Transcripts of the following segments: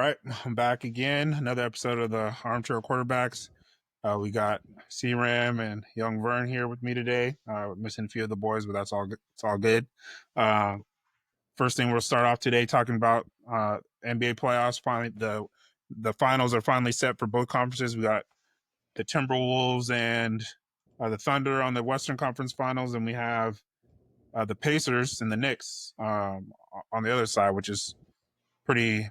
right, I'm back again. Another episode of the Armchair Quarterbacks. We got C-Ram and Young Vern here with me today. We're missing a few of the boys, but that's all good. It's all good. First thing we'll start off today talking about NBA playoffs. Finally, the finals are finally set for both conferences. We got the Timberwolves and the Thunder on the Western Conference Finals, and we have the Pacers and the Knicks on the other side, which is pretty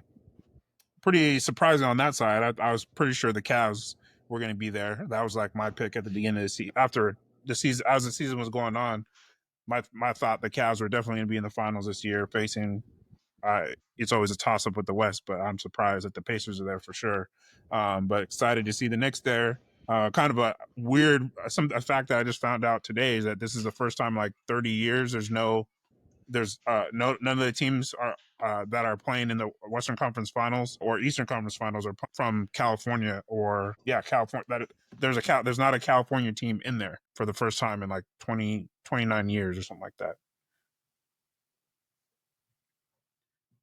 surprising on that side. I was pretty sure the Cavs were going to be there. That was like my pick at the beginning of the season. After the season, as the season was going on, my thought the Cavs were definitely going to be in the finals this year. Facing, it's always a toss up with the West, but I'm surprised that the Pacers are there for sure. But excited to see the Knicks there. Kind of a weird a fact that I just found out today is that this is the first time in like 30 years none of the teams are that are playing in the Western Conference Finals or Eastern Conference Finals are from California California. There's not a California team in there for the first time in like 29 years or something like that.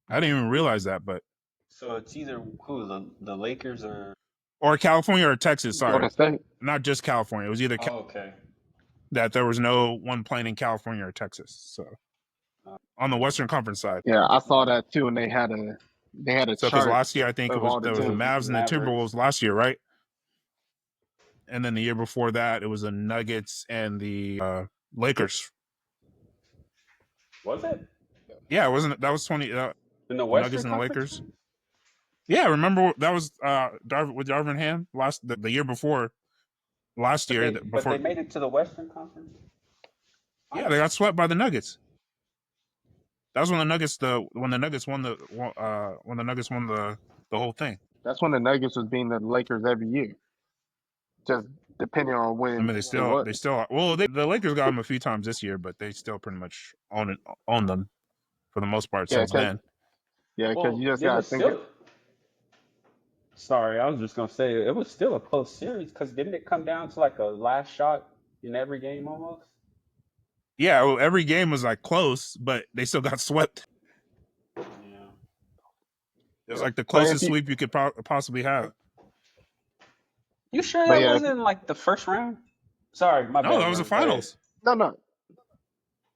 I didn't even realize that, but so it's either the Lakers or California or Texas. Sorry, State. Not just California. It was either that there was no one playing in California or Texas. So on the Western Conference side, Yeah, I saw that too, and they had a so because chart. last year I think there was the teams. Mavs and the Timberwolves last year, right? And then the year before that, it was the Nuggets and the Lakers. Was it? Yeah, wasn't it? That was 20. In the Nuggets and the Lakers. Yeah, remember that was with Darvin Ham the year before. Last year, but they made it to the Western Conference. Yeah, they got swept by the Nuggets. That was when the Nuggets won the whole thing. That's when the Nuggets was beating the Lakers every year. Just depending on when. I mean, the Lakers got them a few times this year, but they still pretty much own them for the most part since then. Yeah, because you just got to think. Sorry, I was just gonna say it was still a close series because didn't it come down to like a last shot in every game almost? Yeah, well, every game was like close, but they still got swept. Yeah, it was like the closest sweep you could possibly have. You sure that wasn't like the first round? Sorry, my bad. No, that was the finals.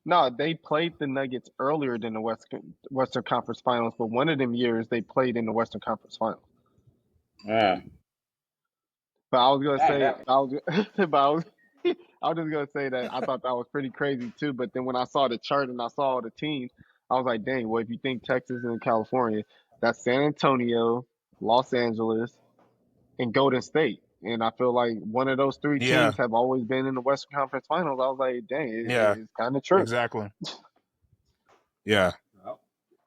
No, they played the Nuggets earlier than the Western Conference Finals, but one of them years they played in the Western Conference Finals. Yeah. But I was gonna say, I was just gonna say that I thought that was pretty crazy too. But then when I saw the chart and I saw all the teams, I was like, dang, well, if you think Texas and California, that's San Antonio, Los Angeles, and Golden State. And I feel like one of those three teams have always been in the Western Conference Finals. I was like, dang, it's kind of true. Exactly. Yeah.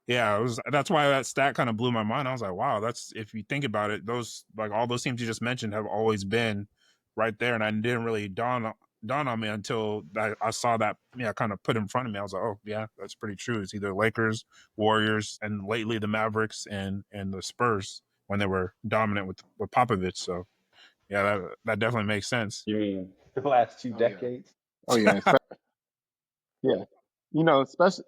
Yeah, that's why that stat kind of blew my mind. I was like, wow, that's, if you think about it, those, like all those teams you just mentioned have always been right there. And I didn't really dawn on me until I saw that, kind of put in front of me. I was like, oh yeah, that's pretty true. It's either Lakers, Warriors, and lately the Mavericks and the Spurs when they were dominant with Popovich. So yeah, that definitely makes sense. You mean the last 2 decades? Oh yeah. Yeah.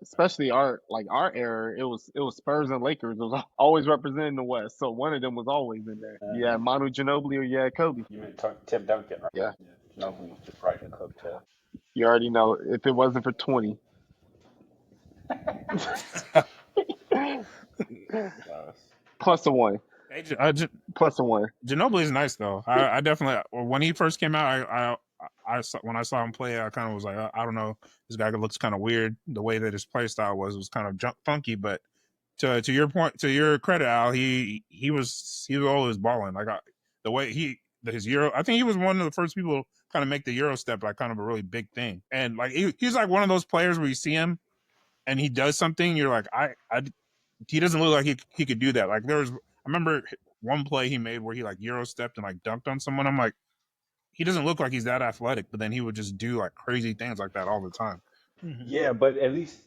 Especially our era, it was Spurs and Lakers. It was always representing the West, so one of them was always in there. You had Manu Ginobili or you had Kobe. You meant Tim Duncan, right? Yeah. Ginobili was just riding the coattail. You already know if it wasn't for 20. Plus a one. Plus a one. Ginobili is nice though. I definitely, when he first came out, when I saw him play, I kind of was like, I don't know, this guy looks kind of weird. The way that his play style was kind of funky. But to your point, to your credit, Al, he was always balling. Like the way his Euro, I think he was one of the first people to kind of make the Euro step like kind of a really big thing. And like he's like one of those players where you see him and he does something, you're like, he doesn't look like he could do that. Like I remember one play he made where he like Euro stepped and like dunked on someone. I'm like, he doesn't look like he's that athletic, but then he would just do like crazy things like that all the time. Yeah, but at least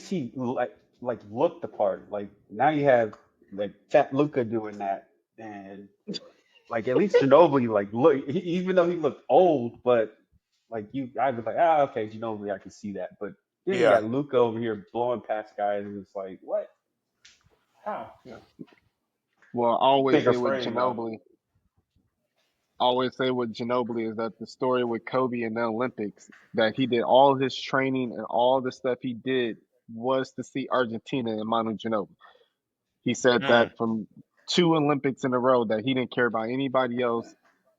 he like looked the part. Like now you have like Fat Luka doing that, and like at least Ginobili look, even though he looked old, but like I was like, okay, Ginobili, I can see that. But then you got Luka over here blowing past guys, and it's like, what? How? Yeah. Well, I always Bigger say with frame though. Ginobili, I always say with Ginobili is that the story with Kobe in the Olympics, that he did all his training and all the stuff he did was to see Argentina and Manu Ginobili. He said that from 2 Olympics in a row that he didn't care about anybody else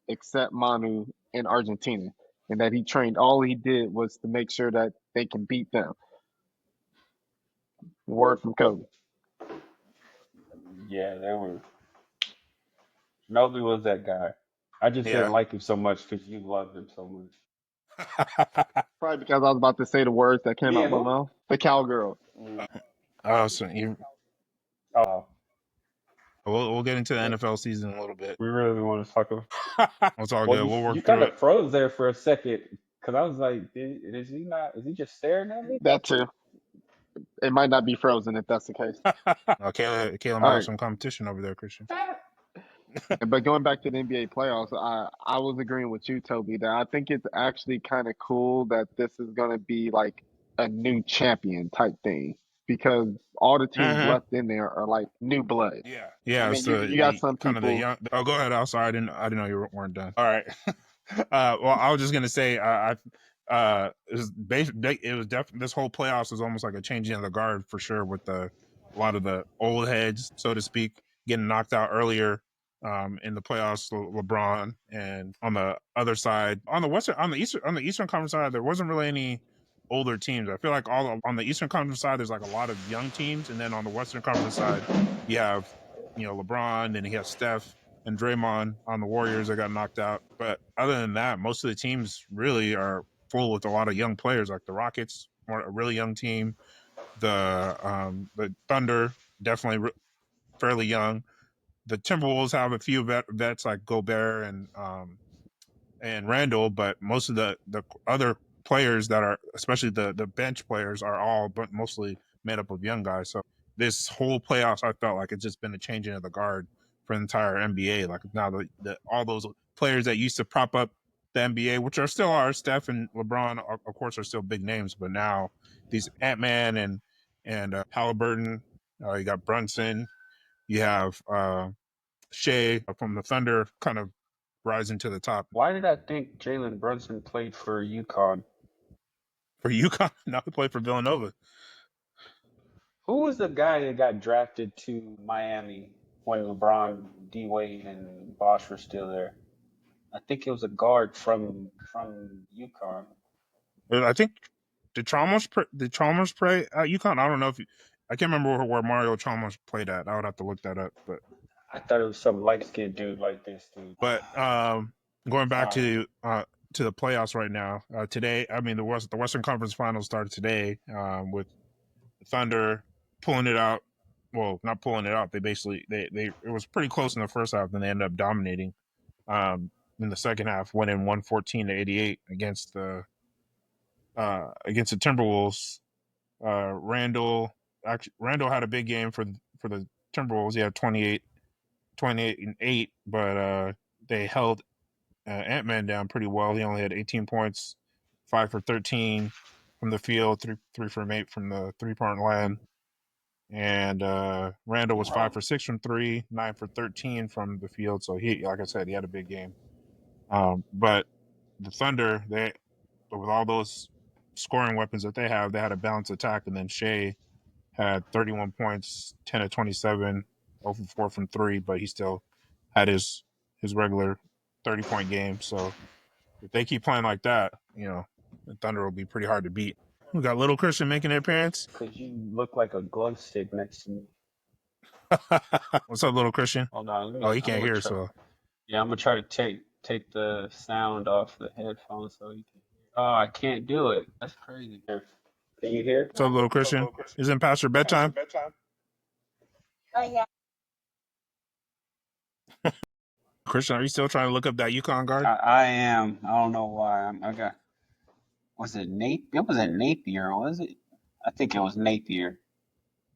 except Manu and Argentina, and that he trained all he did was to make sure that they can beat them. Word from Kobe. Yeah, they were. Ginobili was that guy. I just didn't Yeah. like him so much because you loved him so much. Probably because I was about to say the words that came out Yeah, my who? mouth. The cowgirl. Oh, so you, Oh, we'll get into the NFL season in a little bit. we really want to talk about. It's all Well, good. We'll you work kind through it. of froze there for a second because I was like, is he not? Is he just staring at me? That too. It might not be frozen if that's the case. Kayla All might have right. some competition over there, Christian. But going back to the NBA playoffs, I was agreeing with you, Toby, that I think it's actually kind of cool that this is going to be like a new champion type thing because all the teams Mm-hmm. left in there are like new blood. Yeah, And it's then you got the some kind of the people young. Oh, go ahead, Al. I didn't know you weren't done. All right. Well, I was just gonna say, it was it was definitely this whole playoffs was almost like a changing of the guard for sure, with a lot of the old heads, so to speak, getting knocked out earlier in the playoffs. LeBron, and on the other side, on the Eastern Conference side, there wasn't really any older teams. I feel like all on the Eastern Conference side, there's like a lot of young teams, and then on the Western Conference side, you have LeBron, and you have Steph and Draymond on the Warriors that got knocked out. But other than that, most of the teams really are full with a lot of young players. Like the Rockets, are a really young team. The Thunder, definitely fairly young. The Timberwolves have a few vets like Gobert and Randall, but most of the other players that are, especially the bench players, are all but mostly made up of young guys. So this whole playoffs, I felt like it's just been a changing of the guard for the entire NBA. Like now the all those players that used to prop up the NBA, which are Steph and LeBron, of course, are still big names, but now these Ant-Man and Halliburton, you got Brunson, you have Shea from the Thunder, kind of rising to the top. Why did I think Jalen Brunson played for UConn? For UConn, not to play for Villanova. Who was the guy that got drafted to Miami when LeBron, D Wade, and Bosh were still there? I think it was a guard from UConn. I think the Chalmers play at UConn. I don't know if I can't remember where Mario Chalmers played at. I would have to look that up. I thought it was some light skinned dude like this dude. But going back Sorry. to the playoffs right now. Today, I mean the Western Conference Finals started today with Thunder pulling it out. Well, not pulling it out. They basically they it was pretty close in the first half, then they ended up dominating. In the second half, winning 114-88 against the Timberwolves. Randall had a big game for the Timberwolves. He had 28 and 8, but they held Ant-Man down pretty well. He only had 18 points, 5 for 13 from the field, three from 8 from the three-point line. And Randall was 5 for 6 from 3, 9 for 13 from the field. So he, like I said, he had a big game. But the Thunder, they with all those scoring weapons that they have, they had a balanced attack, and then Shea had 31 points, 10 of 27, 0 for 4 from 3, but he still had his regular 30-point game. So if they keep playing like that, the Thunder will be pretty hard to beat. We got Little Christian making an appearance. Cause you look like a glove stick next to me. What's up, Little Christian? Hold on, let Oh, me. he I'm can't gonna hear, try. so. Yeah, I'm gonna try to take the sound off the headphones so you can hear. Oh, I can't do it. That's crazy. Here. Can you hear? What's up, Little Christian? Isn't past your bedtime? Christian, are you still trying to look up that Yukon guard? I am. I don't know why. I got. Was it Napier? It wasn't Napier, was it? I think it was Napier.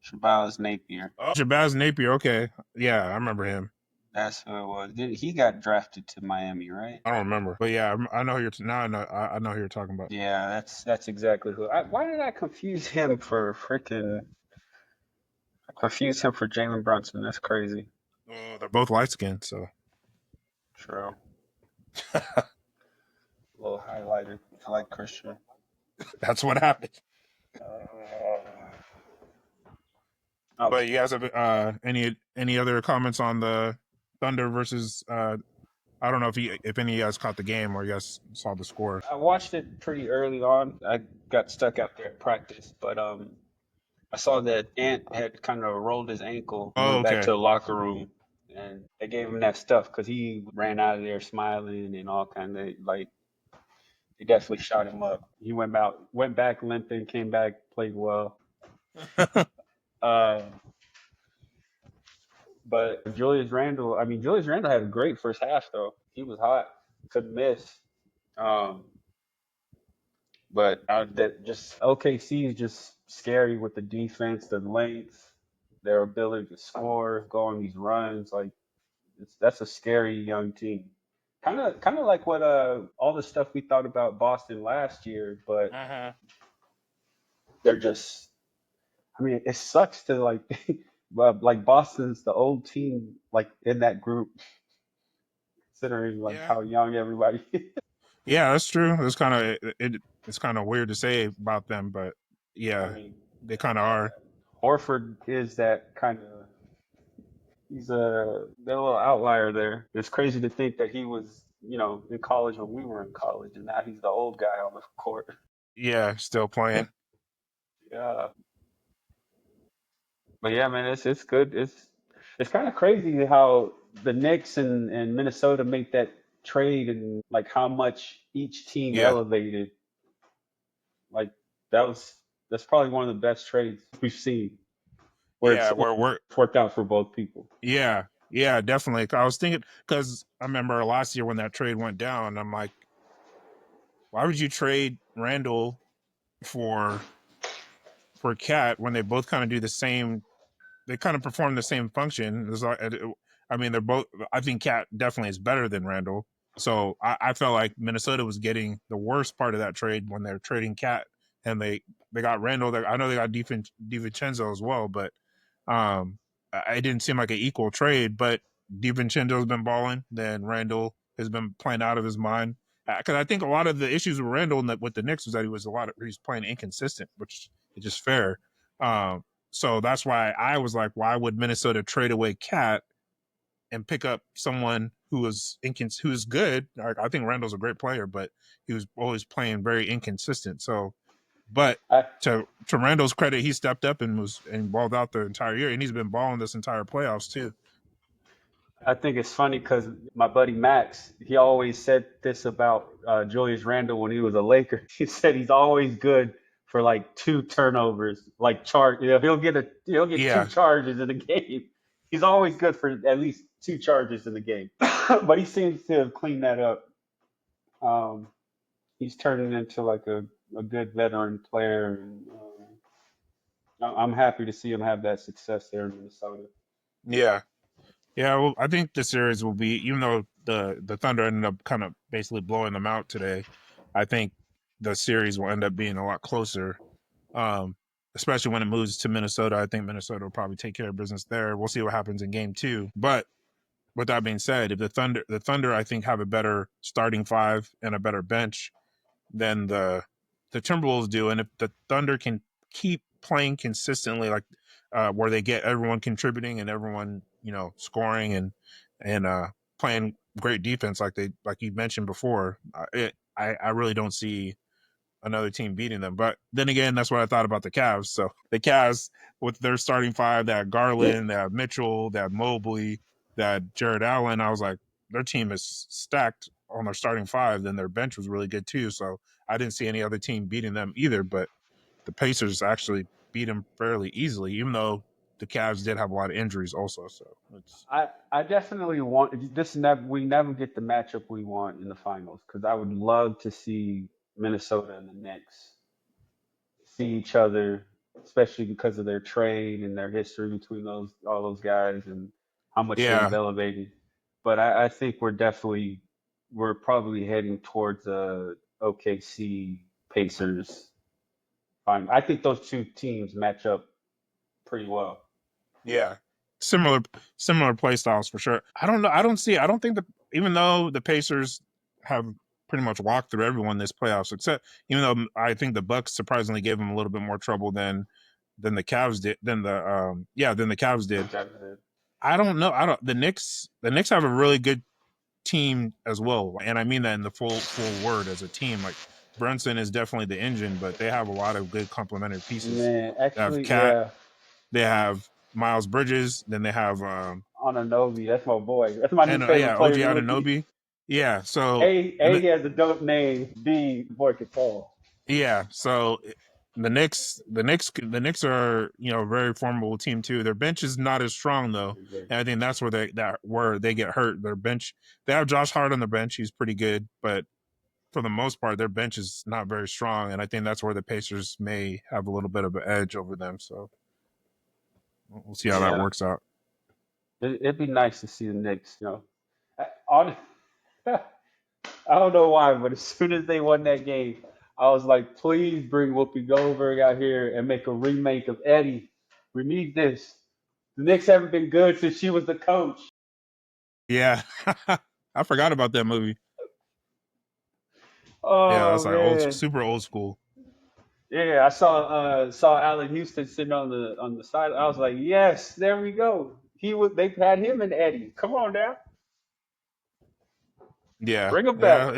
Shabazz Napier. Oh, Shabazz Napier. Okay, yeah, I remember him. That's who it was. He got drafted to Miami, right? I don't remember, but yeah, I know who you're now. I know who you're talking about. Yeah, that's exactly who. Why did I confuse him for freaking? I confused him for Jalen Brunson. That's crazy. Oh, they're both light skinned, so True. A little highlighter, like Christian. that's what happened. Oh, But you guys have any other comments on the Thunder versus I don't know if any of you guys caught the game or you guys saw the score. I watched it pretty early on. I got stuck out there at practice, but I saw that Ant had kind of rolled his ankle. He Oh, went back to okay. the locker room, and they gave him that stuff because he ran out of there smiling and all kind of like. They definitely shot him up. He went back limping, came back, played well. Uh, but Julius Randle had a great first half though. He was hot, couldn't miss. Um, but that just OKC is just scary with the defense, the length, their ability to score, go on these runs. Like that's a scary young team. Kind of like what all the stuff we thought about Boston last year, but Uh-huh. they're just. I mean, it sucks to like, well, like Boston's the old team, like in that group, considering like Yeah. how young everybody is. Yeah, that's true. It's kind of weird to say about them, but I yeah, mean, they kind of are. Horford is that kind of. He's a little outlier there. It's crazy to think that he was, in college when we were in college, and now he's the old guy on the court. Yeah, still playing. Yeah, but yeah, man, it's good. It's kind of crazy how the Knicks and Minnesota make that trade and like how much each team Yeah. elevated. Like that was that's probably one of the best trades we've seen where Yeah, it's worked out for both people. yeah, yeah, definitely. I was thinking because I remember last year when that trade went down, I'm like, why would you trade Randall for Cat when they both kind of do the same? They kind of perform the same function. I mean, they're both. I think Cat definitely is better than Randall. So I felt like Minnesota was getting the worst part of that trade when they're trading Cat, and they got Randall. I know they got DiVincenzo as well, but it didn't seem like an equal trade. But DiVincenzo's been balling. Then Randall has been playing out of his mind. Because I think a lot of the issues with Randall with the Knicks was that he was playing inconsistent, which is just fair. Um, so that's why I was like, why would Minnesota trade away Cat and pick up someone who's good? I think Randall's a great player, but he was always playing very inconsistent. So, but I to Randall's credit, he stepped up and balled out the entire year, and he's been balling this entire playoffs too. I think it's funny because my buddy Max, he always said this about Julius Randle when he was a Laker. He said he's always good for like two turnovers, like charge. He'll get two Yeah, charges in a game. He's always good for at least two charges in the game. But he seems to have cleaned that up. Um, he's turning into like a good veteran player, and I'm happy to see him have that success there in Minnesota. yeah. Yeah, well, I think the series will be, even though the Thunder ended up kind of basically blowing them out today, I think the series will end up being a lot closer. Um, Especially when it moves to Minnesota. I think Minnesota will probably take care of business there. We'll see what happens in game 2. But with that being said, if the Thunder I think have a better starting five and a better bench than the Timberwolves do, and if the Thunder can keep playing consistently, like where they get everyone contributing and everyone scoring and playing great defense like you mentioned before, I really don't see another team beating them. But then again, that's what I thought about the Cavs. So the Cavs with their starting five, that Garland, that Mitchell, that Mobley, that Jared Allen, I was like, their team is stacked on their starting five. Then their bench was really good too. So I didn't see any other team beating them either. But the Pacers actually beat them fairly easily, even though the Cavs did have a lot of injuries also. So it's I definitely want this. We never get the matchup we want in the finals because I would love to see Minnesota and the Knicks see each other, especially because of their trade and their history between those all those guys and how much they've yeah, elevated. But I think we're probably heading towards OKC Pacers. Fine. I think those two teams match up pretty well. yeah. similar play styles for sure. I don't know. I don't think even though the Pacers have pretty much walked through everyone this playoffs, except even though I think the Bucks surprisingly gave them a little bit more trouble than the Cavs did than the Cavs did. I don't know. I don't the Knicks have a really good team as well, and I mean that in the full word as a team. Like Brunson is definitely the engine, but they have a lot of good complementary pieces. Man, They have actually, Cat, yeah. they have Miles Bridges, then they have Ananobi, that's my boy. That's my new and favorite yeah, player OG in the rookie. Anunoby. Yeah, so A he has a dope name. B the boy can fall. yeah, so the Knicks are a very formidable team too. Their bench is not as strong though, and I think that's where they get hurt. Their bench, they have Josh Hart on the bench. He's pretty good, but for the most part, their bench is not very strong, and I think that's where the Pacers may have a little bit of an edge over them. So we'll see how that Yeah, works out. it'd be nice to see the Knicks. On, I don't know why, but as soon as they won that game, I was like, please bring Whoopi Goldberg out here and make a remake of Eddie. We need this. The Knicks haven't been good since she was the coach. Yeah, I forgot about that movie. Yeah, Oh that's like old, man. super old school. Yeah, I saw Allen Houston sitting on the side. I was like, yes, there we go. They had him and Eddie. Come on now, Yeah, bring him back.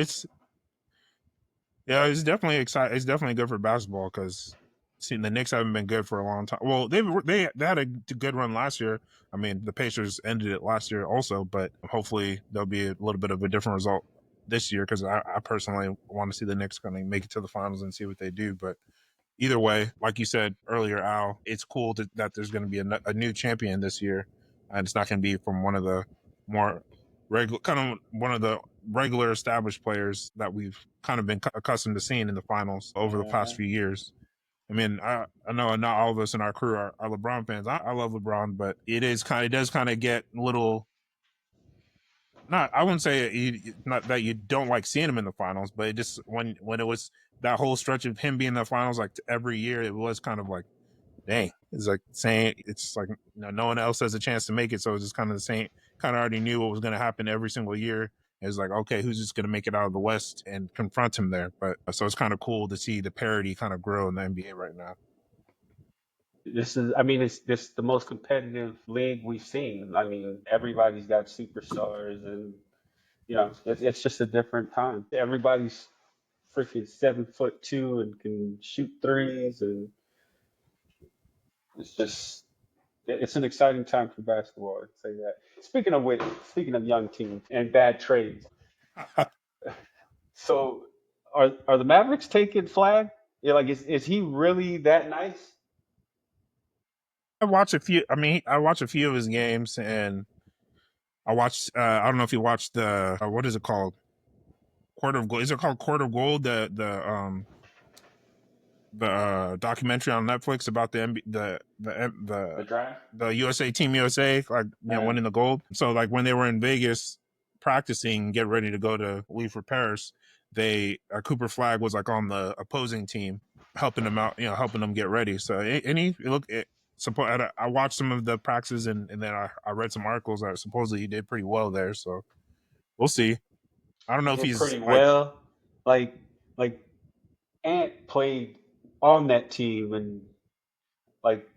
yeah, it's definitely exciting. It's definitely good for basketball because see, the Knicks haven't been good for a long time. Well, they had a good run last year. I mean, the Pacers ended it last year also, but hopefully there'll be a little bit of a different result this year because I personally want to see the Knicks kind of make it to the finals and see what they do. But either way, like you said earlier, Al, it's cool that there's going to be a new champion this year, and it's not going to be from one of the more one of the regular established players that we've kind of been accustomed to seeing in the finals over the past few years. I mean, I know not all of us in our crew are LeBron fans. I love LeBron, but it does kind of get a little not I wouldn't say not that you don't like seeing him in the finals, but it just when it was that whole stretch of him being in the finals like every year, it was kind of like, dang, it's like saying it's like no one else has a chance to make it, so it's just kind of the same. Kind of already knew what was going to happen every single year. It was like, okay, who's just going to make it out of the West and confront him there? But so it's kind of cool to see the parity kind of grow in the NBA right now. I mean, it's this the most competitive league we've seen. I mean, everybody's got superstars, and it's just a different time. Everybody's freaking 7'2" and can shoot threes, and it's just it's an exciting time for basketball. I'd say that. Speaking of young teams and bad trades, so are the Mavericks taking Flag? Yeah, like is he really that nice? I watch a few. I mean, I watch a few of his games, and I watched. I don't know if you watched the what is it called? Court of Gold. Is it called Court of Gold? The documentary on Netflix about The draft? the USA Team USA, like winning the gold. So like when they were in Vegas practicing, get ready to go to leave for Paris, they Cooper Flag was like on the opposing team, helping them out, helping them get ready. So any look. Suppose I watched some of the practices and then I read some articles that supposedly he did pretty well there. So we'll see. I don't know He if did he's pretty like well. Like Ant played on that team, and like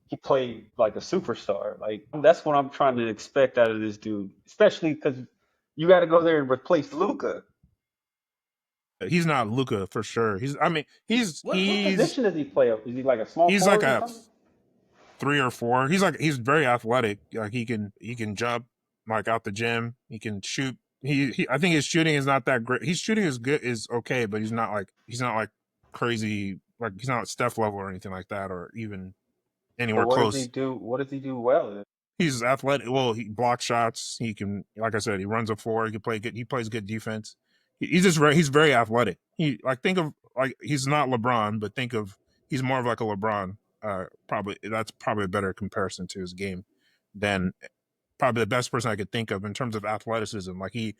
he played like a superstar. Like that's what I'm trying to expect out of this dude, especially because you got to go there and replace Luca. he's not Luca for sure. He's I mean What position does he play? Is he like a small he's like forward or a something? 3 or 4. He's very athletic. Like he can jump like out the gym. He can shoot. I think his shooting is not that great. His shooting is okay, but he's not like crazy. Like he's not Steph level or anything like that, or even But anywhere what does he close. do? What does he do well in? He's athletic. Well, he blocks shots. He can, like I said, he runs a four. He can play good. He plays good defense. He's very athletic. He like think of like he's not LeBron, but think of he's more of like a LeBron. Probably that's probably a better comparison to his game than probably the best person I could think of in terms of athleticism. Like the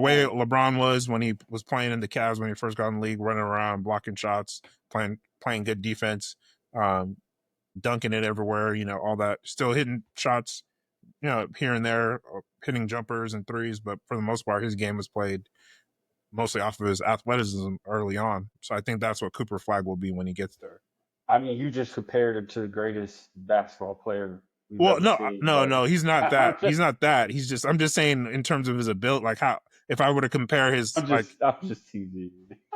way Man, LeBron was when he was playing in the Cavs when he first got in the league, running around, blocking shots, playing good defense. Um, dunking it everywhere, all that, still hitting shots, here and there, hitting jumpers and threes, but for the most part, his game was played mostly off of his athleticism early on. So I think that's what Cooper Flag will be when he gets there. I mean, you just compared him to the greatest basketball player we've Well, ever no, seen, no, but no, he's not I'm that. just, He's not that. I'm just saying in terms of his ability, like how if I were to compare his I'm just teasing.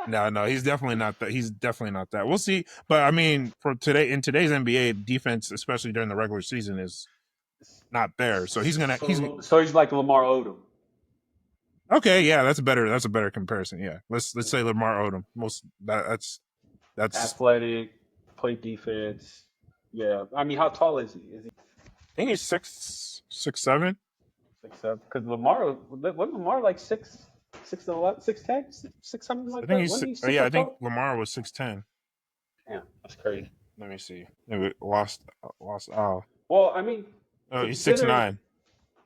no, he's definitely not that. He's definitely not that. We'll see, but I mean, in today's NBA, defense, especially during the regular season, is not there. So So he's like Lamar Odom. okay. Yeah, that's better. That's a better comparison. Yeah, let's say Lamar Odom. That's Athletic, play defense. Yeah, I mean, how tall is he? Is he I think he's 6'7". 6'7"? Because wasn't Lamar like 6'11", 6'10", something I like think that? he's Wasn't he yeah. super I think tall? Lamar was 6'10". Yeah, that's crazy. Let me see. Maybe lost. Oh, Well, I mean, he's six consider nine.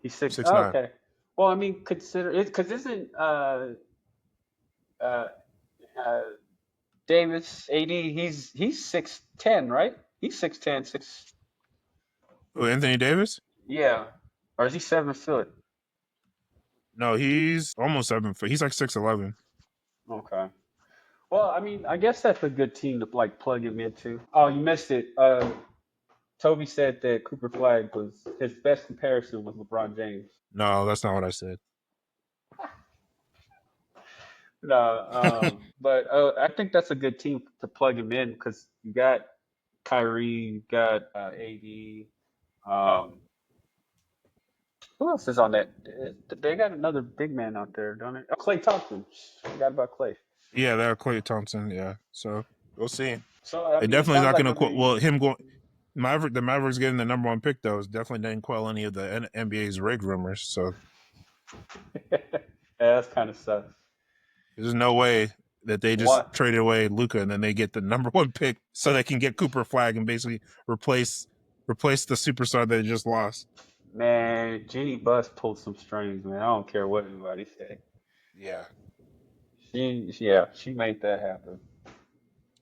he's six. Six Oh, nine. okay. Well, I mean, consider it because isn't uh, uh, Davis AD? He's 6'10", right? He's 6'10", six. Oh, Anthony Davis? Yeah, or is he 7 foot? No, he's almost 7 foot. He's like 6'11". Okay. Well, I mean, I guess that's a good team to like plug him into. Oh, you missed it. Toby said that Cooper Flag was his best comparison was LeBron James. No, that's not what I said. No, but I think that's a good team to plug him in because you got Kyrie, you got AD. Um, who else is on that? They got another big man out there, don't they? Oh, Clay Thompson. Forgot about Clay. Yeah, they're Klay Thompson. Yeah, so we'll see. So I They mean, it definitely sounds not like going to it'll quote. be. Well, him going the Mavericks getting the number 1 pick though is definitely didn't quell any of the NBA's rig rumors. So Yeah, that's kind of sucks. there's no way that they just What? traded away Luka and then they get the number 1 pick so they can get Cooper Flag and basically replace the superstar they just lost. Man, Jeannie Buss pulled some strings, man. I don't care what anybody say. Yeah. She made that happen.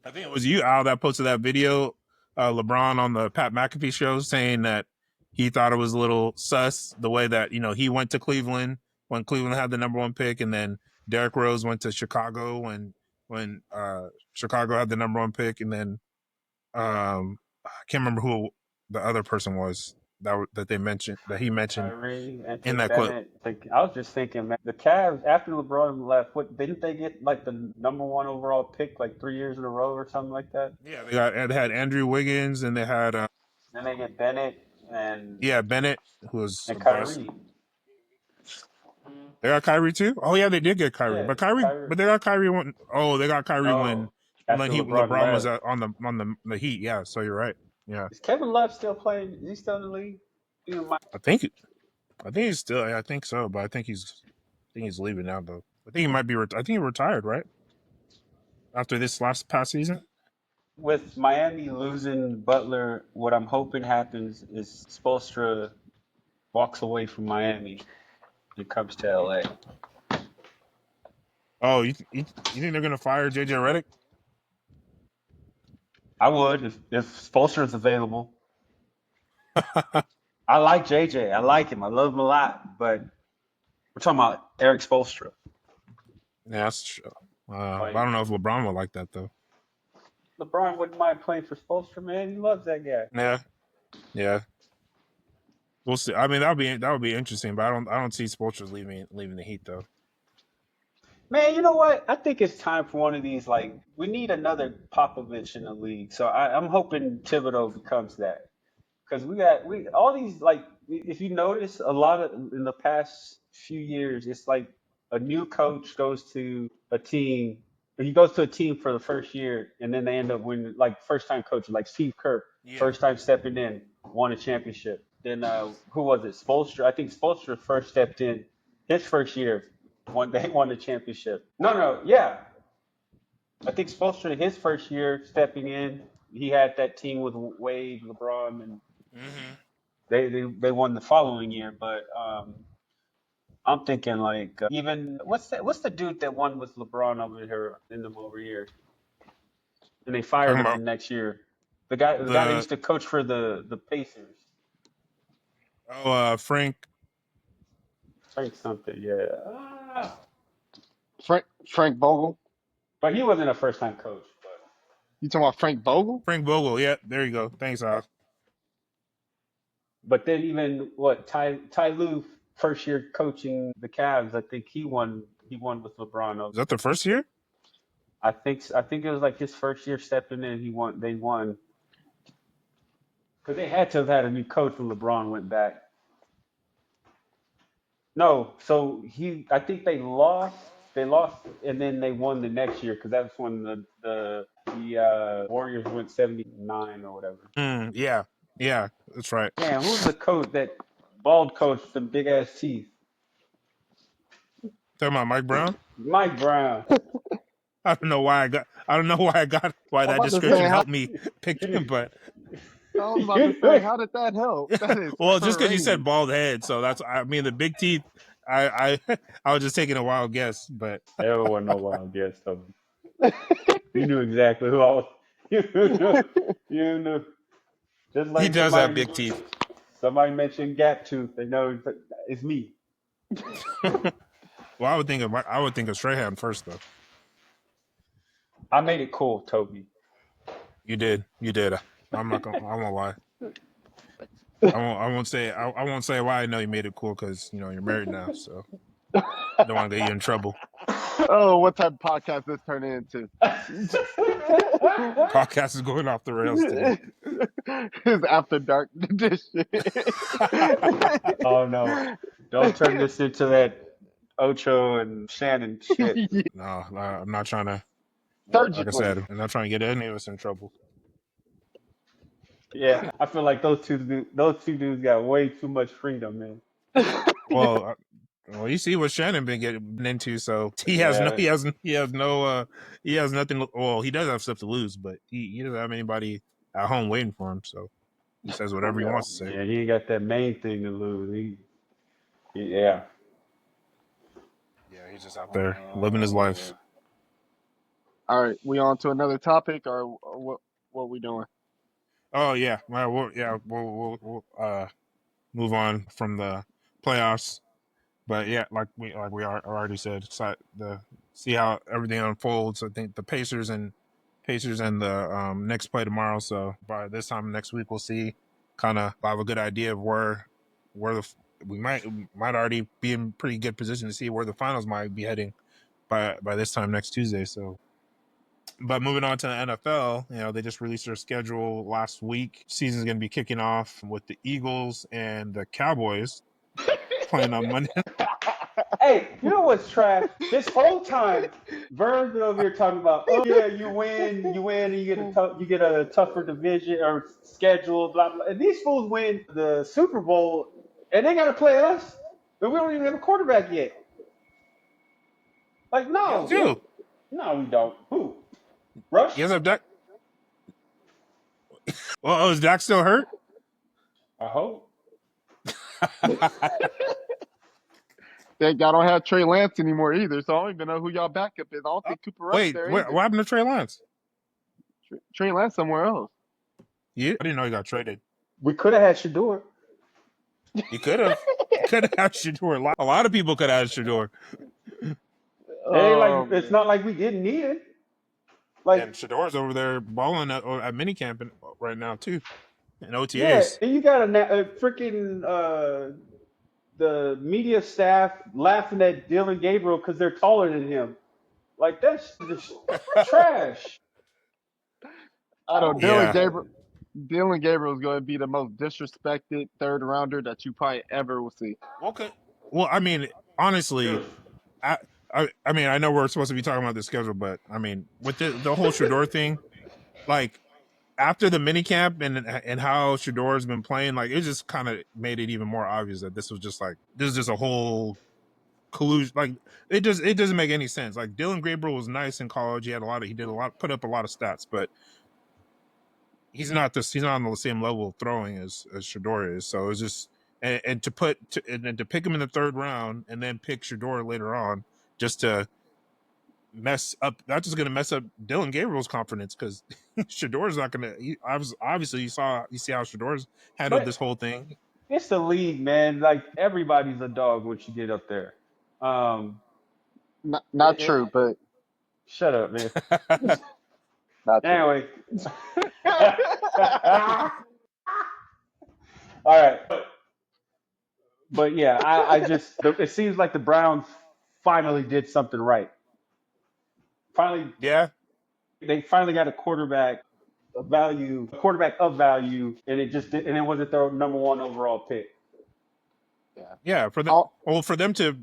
I think it was you, Al, that posted that video, LeBron on the Pat McAfee show saying that he thought it was a little sus the way that, he went to Cleveland when Cleveland had the number 1 pick, and then Derrick Rose went to Chicago when Chicago had the number 1 pick, and then I can't remember who the other person was that he mentioned Kyrie, in Anthony that quote. Bennett. I was just thinking, man, the Cavs after LeBron left, what didn't they get like the number 1 overall pick like 3 years in a row or something like that? Yeah, they had Andrew Wiggins and they had Then they get Bennett and Bennett, who was a bust. Kyrie. They got Kyrie too. Oh yeah, they did get Kyrie, Yeah, but Kyrie, Kyrie. but they got Kyrie when. Oh, they got Kyrie No, when after LeBron LeBron was left. on the Heat. Yeah, so you're right. Yeah, Is Kevin Love still playing? Is he still in the league? I think I think he's still. I think so, but I think he's leaving now though. I think he might be. I think he retired right after this last past season. With Miami losing Butler, what I'm hoping happens is Spoelstra walks away from Miami and comes to LA. Oh, you think they're gonna fire JJ Redick? I would if Spoelstra is available. I like JJ. I like him. I love him a lot. But we're talking about Eric Spoelstra. Yeah, that's true. But I Like don't know if LeBron would like that though. LeBron wouldn't mind playing for Spoelstra, man. He loves that guy. Yeah, yeah. We'll see. I mean, that would be interesting, but I don't see Spoelstra leaving the Heat though. Man, you know what? I think it's time for one of these. Like, we need another Popovich in the league. So I'm hoping Thibodeau becomes that. Because we all these like if you notice a lot of in the past few years it's like a new coach goes to a team he goes to a team for the first year and then they end up winning like first time coach like Steve Kerr Yeah. first time stepping in won a championship then who was it Spoelstra I think Spoelstra first stepped in his first year they won the championship no yeah I think Spoelstra his first year stepping in he had that team with Wade LeBron and Mm-hmm. they won the following year, but I'm thinking like even what's the dude that won with LeBron over here in them over here, and they fired Talking him the about next year. The guy that used to coach for the Pacers. Frank. Frank something, yeah. Frank Vogel. But he wasn't a first time coach. But You talking about Frank Vogel? Frank Vogel. Yeah, there you go. Thanks, Al. then even Ty Lue first year coaching the Cavs, I think he won with LeBron. Is that the first year? I think it was like his first year stepping in. They won because they had to have had a new coach when LeBron went back. No, so I think they lost. They lost, and then they won the next year because that's when the Warriors went 79 or whatever. Yeah, that's right. Damn, who's the coach that bald coach with the big ass teeth? Talking about Mike Brown. Mike Brown. I don't know why why I'm that about to say description how. helped me pick him, but I was about to say, how did that help? That is well, just because you crazy. said bald head, so I mean the big teeth. I was just taking a wild guess, but Everyone know wild guess, Toby. You knew exactly who I was. You knew. You knew. Just he like does have big teeth. somebody mentioned gap tooth, they know it's me. Well, I would think of Strahan first, though. I made it cool, Toby. You did. I won't lie. I won't say why I know you made it cool because you're married now, so I don't want to get you in trouble. Oh, what type of podcast this turned into? Podcast is going off the rails today. It's after dark edition. Oh no! Don't turn this into that Ocho and Shannon shit. No, I'm not trying to. Like I Surgically. said, I'm not trying to get any of us in trouble. Yeah, I feel like those two dudes got way too much freedom, man. Well, you see what Shannon been getting into, so he has Yeah. nothing. Well, he does have stuff to lose, but he doesn't have anybody at home waiting for him, so he says whatever he wants to say. Yeah, he ain't got that main thing to lose. Yeah. Yeah, he's just out there living his life. All right, we on to another topic, or what we doing? Oh yeah, well, we'll move on from the playoffs, but yeah, like we already said, see how everything unfolds. I think the Pacers and the Knicks play tomorrow, so by this time next week we'll see, kind of have a good idea of where we might already be in pretty good position to see where the finals might be heading by this time next Tuesday. So. But moving on to the NFL, they just released their schedule last week. Season's going to be kicking off with the Eagles and the Cowboys playing on Monday. Hey, you know what's trash? This whole time, Vern's been over here talking about, oh yeah, you win, and you get a tougher division or schedule, blah blah. And these fools win the Super Bowl, and they got to play us, but we don't even have a quarterback yet. Like, no, we don't. Who? Rush? Yes, I'm Dak. Well, is Dak still hurt? I hope. Y'all don't have Trey Lance anymore either, so I don't even know who y'all backup is. I don't think Cooper Rush Wait, there what happened to Trey Lance? Trey Lance somewhere else. Yeah, I didn't know he got traded. We could have had Shador. You could have. had Shador. A lot of people could have had Shador. It's not like we didn't need it. Like, and Shador's over there balling at minicamp right now too, and OTAs. Yeah, and you got a freaking the media staff laughing at Dylan Gabriel because they're taller than him. Like, that's just trash. I don't know. Dylan Gabriel is going to be the most disrespected third rounder that you probably ever will see. Okay. Well, I mean, honestly, I mean, I know we're supposed to be talking about the schedule, but I mean, with the whole Shador thing, like after the minicamp and how Shador's been playing, like it just kind of made it even more obvious that this is just a whole collusion. Like it doesn't make any sense. Like Dylan Gabriel was nice in college. He put up a lot of stats, but he's not on the same level of throwing as Shador is. So it's just and to pick him in the third round and then pick Shador later on just to mess up. That's just going to mess up Dylan Gabriel's confidence because Shador's not going to. Obviously, you see how Shador's handled But this whole thing. it's the league, man. Like everybody's a dog once you get up there. Um, Not it, true, it, but shut up, man. not true. Anyway, all right. But yeah, I just it seems like the Browns finally did something right. Finally, Yeah, they finally got a quarterback of value, and it wasn't their number one overall pick. Yeah. yeah. I'll, For them to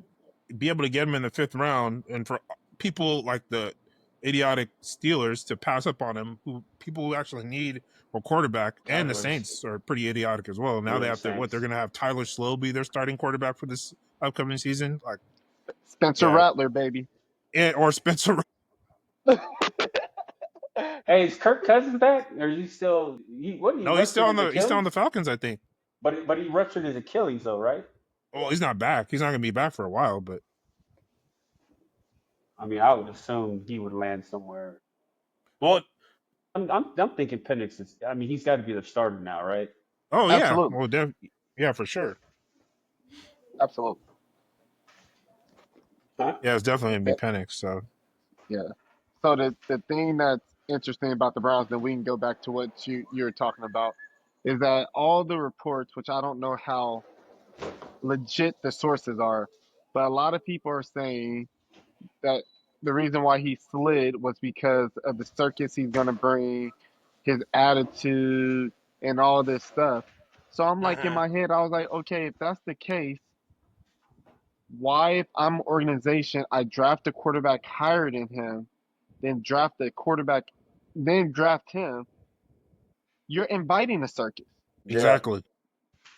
be able to get him in the fifth round, and for people like the idiotic Steelers to pass up on him, who people who actually need a quarterback, and the Saints are pretty idiotic as well. Now they The have to they're Saints. going to have Tyler Slow be their starting quarterback for this upcoming season. Like, Spencer yeah, Rattler, baby. or Spencer. Hey, is Kirk Cousins back? Or is he still? What he No, ruptured his he's still on Achilles? the Falcons, I think. But he ruptured his Achilles though, right? Well, he's not back. He's not going to be back for a while, but I mean, I would assume he would land somewhere. well, I'm thinking Penix is. I mean, he's got to be the starter now, right? oh yeah, Absolutely. well, yeah, for sure. Absolutely. Huh? Yeah, it's definitely Yeah. going to be Penix. So Yeah. So the thing that's interesting about the Browns, then we can go back to what you're talking about, is that all the reports, which I don't know how legit the sources are, but a lot of people are saying that the reason why he slid was because of the circus he's gonna bring, his attitude, and all this stuff. So I'm like in my head, I was like, okay, if that's the case, why if I'm an organization, I draft a quarterback higher than him, then draft a quarterback, then draft him, you're inviting the circus. Yeah. exactly.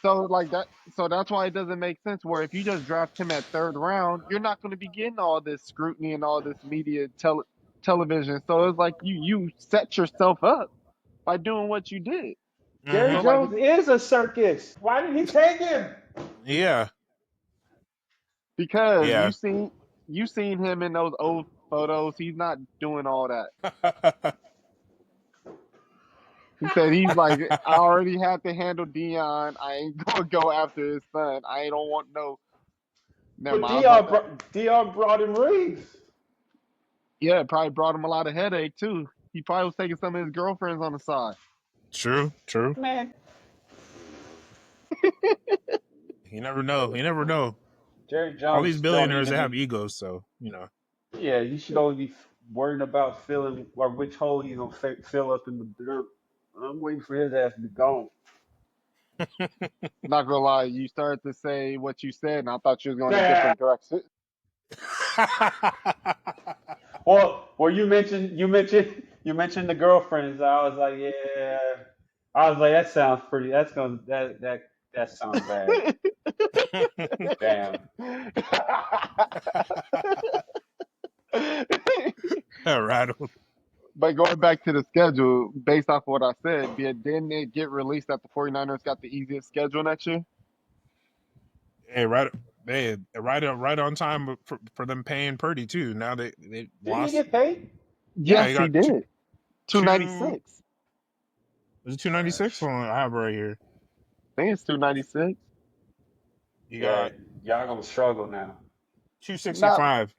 So like that, so that's why it doesn't make sense. Where if you just draft him at third round, you're not going to be getting all this scrutiny and all this media television. So it's like you set yourself up by doing what you did. Jerry So Hmm. like Jones is a circus. Why did he take him? Yeah, because yeah. you seen him in those old photos, he's not doing all that. He said he's like, I already had to handle Dion. I ain't gonna go after his son. I don't want no. Never But mind. I was about to. Dion brought him rings. Yeah, it probably brought him a lot of headache too. He probably was taking some of his girlfriends on the side. True, true. Man, You never know. You never know. Jerry All Jones these don't billionaires, even they have be. egos, so you know. Yeah, you should only be worrying about filling or which hole he's gonna fill up in the dirt. I'm waiting for his ass to be gone. Not gonna lie, you started to say what you said, and I thought you was going in a Yeah. different direction. Well, you mentioned the girlfriends. I was like, yeah. I was like, that sounds pretty. That sounds bad. Damn. Rattled. But going back to the schedule, based off of what I said, didn't it get released that the 49ers got the easiest schedule next year? Hey, right on time for them paying Purdy too. Now they Didn't he lost. get paid? Yeah, he Yes, he got did. two. 296. Was it 296? Hold on, I have it right here. I think it's 296. You Yeah, got y'all gonna struggle now. Not 265.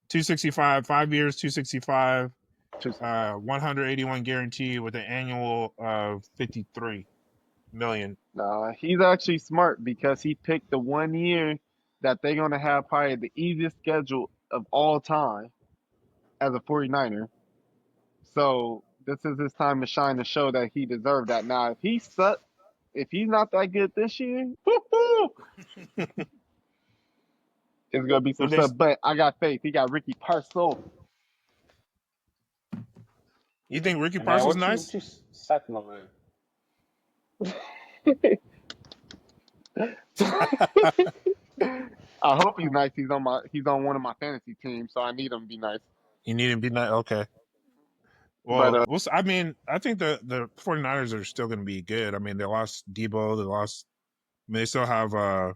265, 5 years, 265, two. 181 guarantee with an annual of 53 million. Nah, he's actually smart because he picked the 1 year that they're going to have probably the easiest schedule of all time as a 49er. So this is his time to shine to show that he deserved that. Now, if he's not that good this year, it's going to be So some stuff. But I got faith. He got Ricky Parcell. you think Ricky Hey man, Parcel's what nice? you sacking over there? I hope he's nice. He's on one of my fantasy teams, so I need him to be nice. You need him to be nice. Okay. But Well, I mean, I think the 49ers are still going to be good. I mean, they lost Debo. They lost. I mean, they still have. What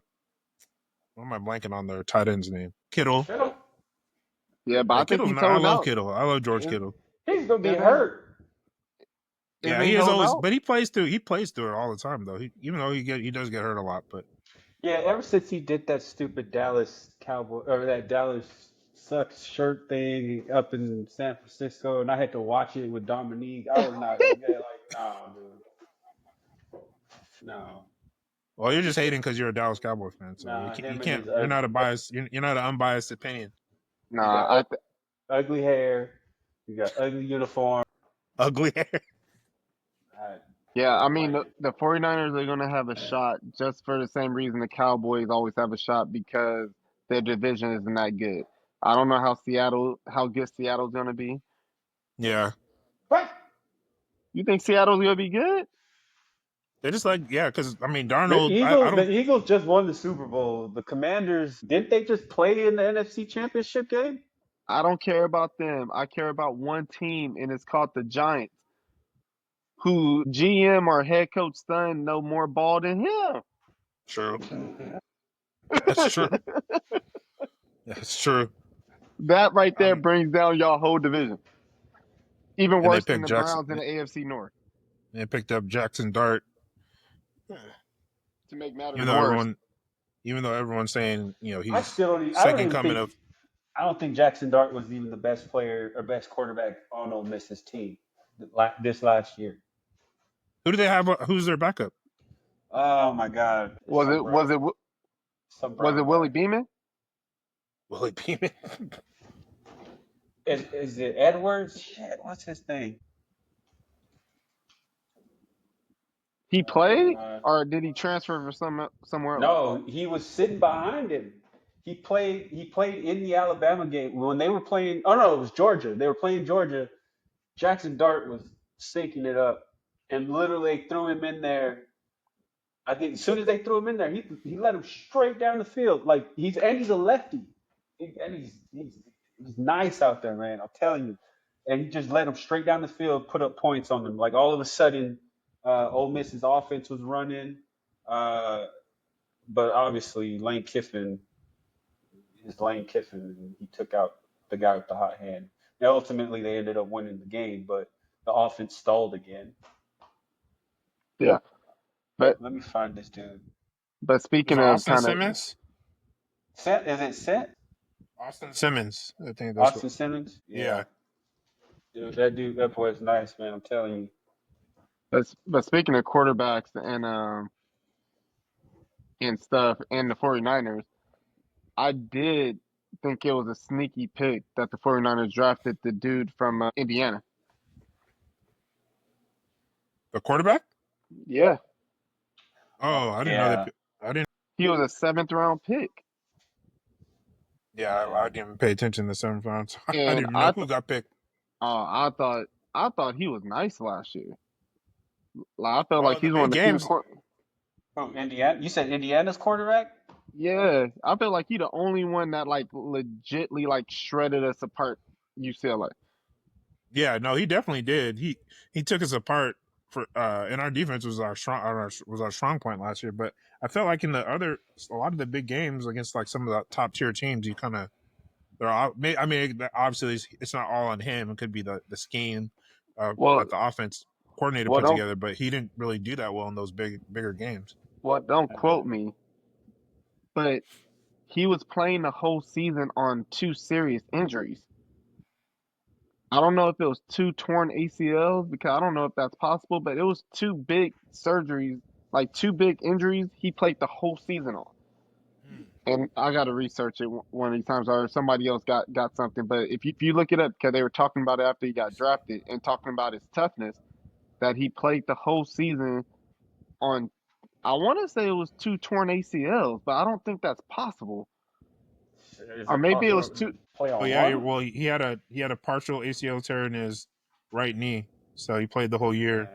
am I blanking on their tight end's name? Kittle. Shut up. Yeah, but I think Kittle's he's not. I holding love out. Kittle. I love George It, Kittle. He's gonna be it ain't hurt. it Yeah, he ain't is holding always, out. but he plays through. He plays through it all the time, though. Even though he does get hurt a lot, but Yeah, ever since he did that stupid Dallas Cowboy or that Dallas sucks shirt thing up in San Francisco, and I had to watch it with Dominique, I was not yeah, like, no, dude, no, well, you're just hating because you're a Dallas Cowboy fan, so nah, you him and can't. his You're not a biased. You're not an unbiased opinion. he Nah, got ugly hair, he got ugly uniform. Ugly hair. I, yeah, I I don't mean like it. the 49ers are gonna have a shot just for the same reason the Cowboys always have a shot because their division isn't that good. I don't know how good Seattle's gonna be. Yeah, What? You think Seattle's gonna be good? they're just like because I mean The Darnold. I Eagles, the don't. Eagles just won the Super Bowl. The Commanders, didn't they just play in the NFC Championship game? I don't care about them. I care about one team, and it's called the Giants, who GM or head coach son know more ball than him. True. That's true. That's true. That right there Um, brings down y'all whole division. Even and they worse than picked the Jackson. Browns in the AFC North. They picked up Jackson Dart. To make matters Even though worse, everyone's saying I he's still don't. I don't second even coming think. of I don't think Jackson Dart was even the best player or best quarterback on Ole Miss's team this last year. who do they have? Who's their backup? Oh my God, it's was it was it some was it brown Willie guy. Beeman? Willie Beeman. Is it Edwards? Shit, what's his name? He played, Uh, or did he transfer for somewhere else? no, he was sitting behind him. He played. He played in the Alabama game when they were playing. Oh no, it was Georgia. They were playing Georgia. Jackson Dart was sinking it up, and literally they threw him in there. I think as soon as they threw him in there, he let him straight down the field. Like he's a lefty, and he's nice out there, man. I'm telling you. And he just let him straight down the field, put up points on them. Like all of a sudden, Ole Miss's offense was running, uh, but obviously Lane Kiffin is Lane Kiffin, and he took out the guy with the hot hand. And ultimately, they ended up winning the game, but the offense stalled again. Yeah, but Let me find this dude. Who's speaking of Austin kind of, Simmons? Sent? Is it Sent? Austin Simmons. I think that's what. Austin Simmons? Yeah. Yeah. Dude, that boy's nice, man. I'm telling you. but speaking of quarterbacks and stuff, and the 49ers, I did think it was a sneaky pick that the 49ers drafted the dude from Indiana. The quarterback? Yeah, Oh, I didn't know that. Yeah, I didn't. he was a seventh round pick, Yeah, I yeah. didn't even pay attention to the seven rounds. I and didn't even know who got picked. I thought he was nice last year. Like I felt Well, like in the he's one big of the few. games, Oh, Indiana. You said Indiana's quarterback? Yeah, I feel like he the only one that like legitly like shredded us apart. UCLA. yeah, no, he definitely did. He took us apart for and our defense was our strong point last year. But I felt like in a lot of the big games against like some of the top tier teams, you kind of they're all. I mean, obviously it's not all on him. It could be the scheme Well, that the offense coordinator well, put don't together, but he didn't really do that well in those bigger games. don't Uh, quote me, but he was playing the whole season on two serious injuries. I don't know if it was two torn ACLs because I don't know if that's possible, but it was two big surgeries, like two big injuries he played the whole season on. And I got to research it one of these times, or somebody else got something. But if you look it up, because they were talking about it after he got drafted and talking about his toughness, that he played the whole season on. I want to say it was two torn ACLs, but I don't think that's possible. is Or it maybe it possible was to two. play Oh on yeah, one? well he had a partial ACL tear in his right knee, so he played the whole year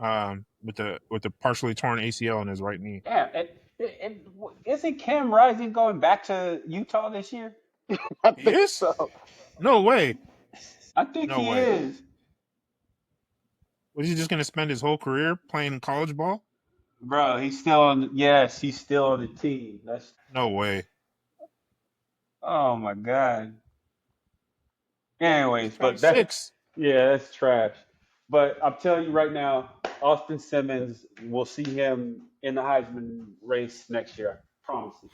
Yeah. with the partially torn ACL in his right knee. Damn. And isn't Cam Rising going back to Utah this year? I He think is? so. No way. I think No he way. is. Was he just gonna spend his whole career playing college ball? Bro, he's still on. Yes, he's still on the team. That's. No way. Oh my God. Anyways, but that's 26. yeah, that's trash. But I'm telling you right now, Austin Simmons will see him in the Heisman race next year. I promise you.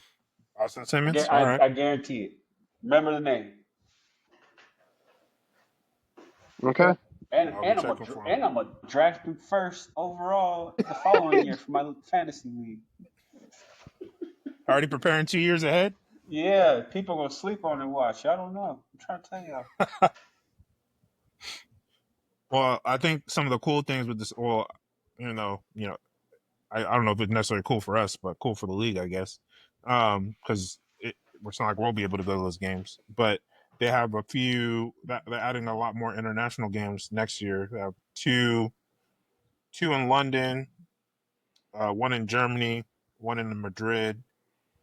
Austin Simmons. All right. I guarantee it. Remember the name. Okay. I'll be checking for him. I'm a draft him first overall the following year for my fantasy league. Already preparing 2 years ahead. Yeah, people are gonna sleep on and watch. I don't know. I'm trying to tell y'all. Well, I think some of the cool things with this, well, I don't know if it's necessarily cool for us, but cool for the league, I guess, because it's not like we'll be able to go to those games. But they have a few that they're adding a lot more international games next year. They have two in London, one in Germany, one in Madrid,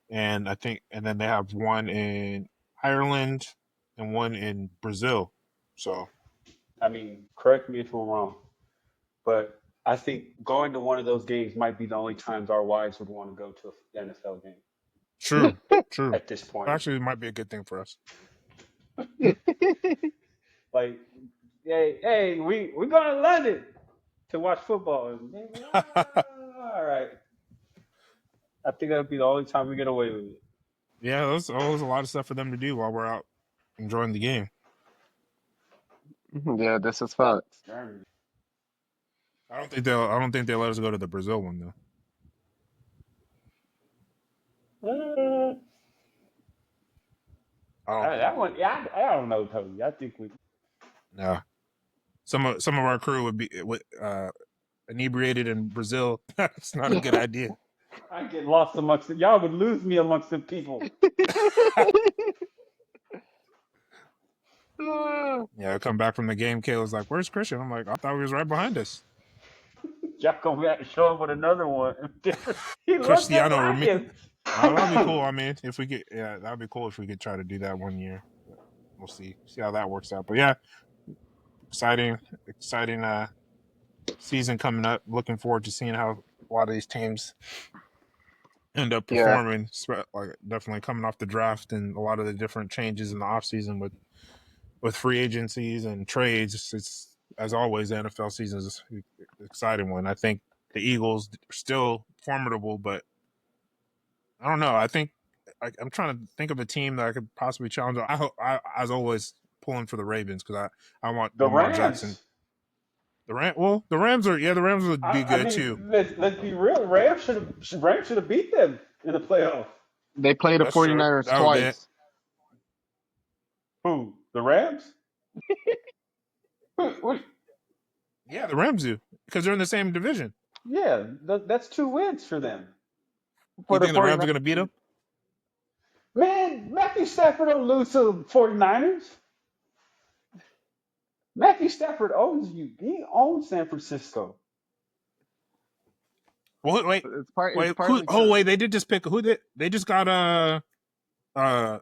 and then they have one in Ireland and one in Brazil. So I mean, correct me if I'm wrong, but I think going to one of those games might be the only times our wives would want to go to an NFL game true, true. at this point. Actually, it might be a good thing for us. Like, hey, we going to London to watch football. And, all right. I think that'll be the only time we get away with it. Yeah, there's always a lot of stuff for them to do while we're out enjoying the game. Yeah, this is facts. Germany. I don't think they'll let us go to the Brazil one though. I don't think. That one, yeah, I don't know, Toby. I think we. No. Some of our crew would be inebriated in Brazil. That's not a good idea. I get lost amongst it. Y'all would lose me amongst the people. Yeah, I come back from the game. Kayla's like, "Where's Christian?" I'm like, "I thought he was right behind us." Y'all gonna have to show up with another one. He looked just Cristiano like him. that'd be cool. I mean, if we could, yeah, that'd be cool if we could try to do that one year. We'll see how that works out. But yeah, exciting season coming up. Looking forward to seeing how a lot of these teams end up Yeah. performing. Like definitely coming off the draft and a lot of the different changes in the offseason with free agencies and trades. It's as always the NFL season is an exciting one. I think the Eagles are still formidable, but I don't know. I think I'm trying to think of a team that I could possibly challenge. As always, pulling for the Ravens because I want The Lamar Jackson. Rams. The Rams would be good too. Let's be real. The Rams should have beat them in the playoffs. They played the That's true. 49ers That would be it. twice. Who? The Rams? Yeah, the Rams do because they're in the same division. Yeah, that's 2 wins for them. You think the Rams are going to beat them? Man, Matthew Stafford don't lose to the 49ers. Matthew Stafford owns you. He owns San Francisco. Well, wait. It's Wait, partly true. wait, they did just pick they just got